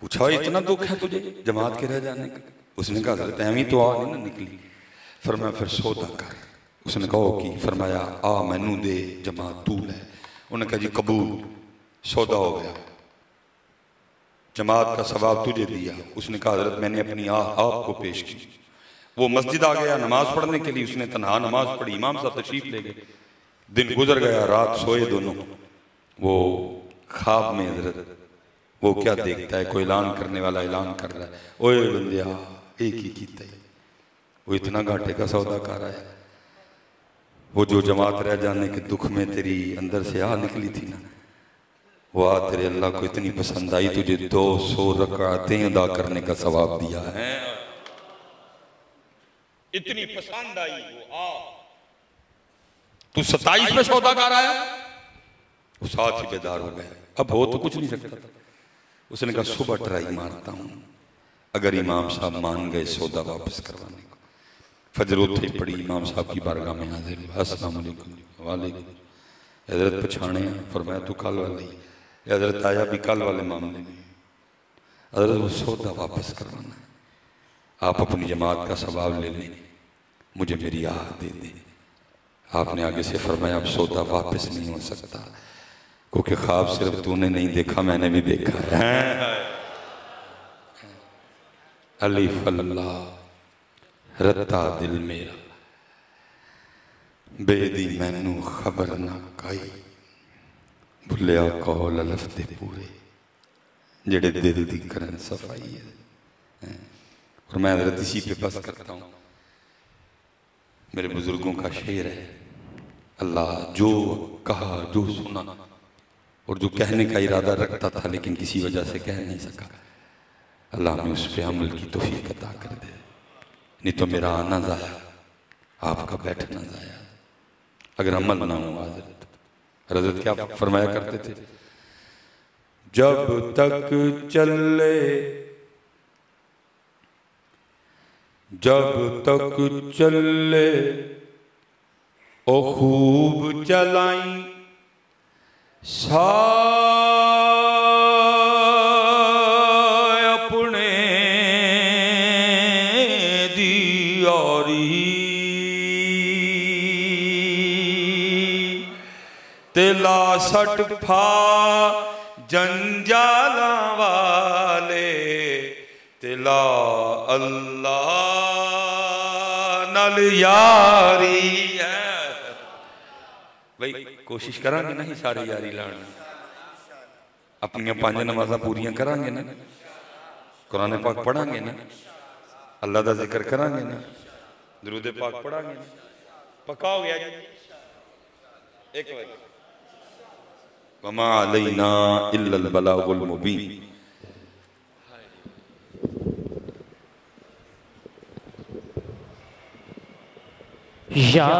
पूछा इतना दुख है तुझे जमात के रह जाने का? उसने कहा हजरत एवं तो आ नहीं ना निकली। फरमाया फिर सौदा कर। उसने कहा कि फरमाया आ मैनू दे जमात तू ले। उन्होंने कहा जी कबूल, सौदा हो गया, जमात का सवाब तुझे दिया। उसने कहा हजरत मैंने अपनी आप को पेश की। वो मस्जिद आ गया नमाज पढ़ने के लिए, उसने तन्हा नमाज पढ़ी, इमाम साहब तशरीफ ले गए। दिन गुजर गया, रात सोए दोनों। वो ख्वाब में हजरत वो क्या देखता है, कोई ऐलान करने वाला ऐलान कर रहा है, ओए बंदिया एक ही कीता है। वो इतना घाटे का सौदा कर रहा है। वो जो जमात रह जाने के दुख में तेरी अंदर से आ निकली थी ना, वो आ तेरे अल्लाह को इतनी पसंद आई, तुझे 200 रकातें अदा करने का सवाब दिया है। इतनी पसंद आई वो आ, तू 27 में सौदा कर आया। वो साथ ही बेदार हो गया, अब हो तो कुछ नहीं सकता था। उसने कहा सुबह ट्राई मारता हूं, अगर इमाम साहब मान गए सौदा वापस करवाने को। फजर उठे पड़ी, इमाम साहब की बारगाह में हाजिर, अस्सलाम वालेकुम। वालेकुम। हजरत पछाने, फरमाया तू कल वाले। हजरत आया भी कल वाले मामले में, हजरत वो सौदा वापस करवाना है, आप अपनी जमात का सवाब ले लें, मुझे मेरी आह दे दे। आपने आगे से फरमाया अब सौदा वापस नहीं हो सकता, क्योंकि ख्वाब सिर्फ तूने नहीं देखा, मैंने भी देखा है। अलिफ अल्लाह रत्ता दिल मेरा, बेदी मैनू खबर ना काई, भुलिया कौल अलफ दे पूरे, जेड़े दिल दी करन सफाई है। और मैं हजरत इसी पे बस करता हूँ। मेरे बुजुर्गों का शेर है, अल्लाह जो कहा जो सुना और जो कहने का इरादा रखता था लेकिन किसी वजह से कह नहीं सका, अल्लाह में उस पर अमल की तौफीक अता कर दे। नहीं तो मेरा आना ज़ाया, आपका बैठना ज़ाया, अगर अमल ना हुआ। हज़रत क्या फरमाया करते थे, जब तक चले जब तक चले ओ खूब चलाई अपने दियारी तिला सट फा जंजाला वाले तिला अल्लाह नल यारी है। भाई कोशिश करांगे ना ही सारी यारी लाने, अपनी 5 नमाज़ां पूरियां करांगे ना, कुरान पाक पढ़ांगे ना, अल्लाह का जिक्र करांगे ना, दुरूद पाक पढ़ांगे ना, पक्का हो गया जी। एक बार वमा अलैना इल्लल बलागुल मुबीन। या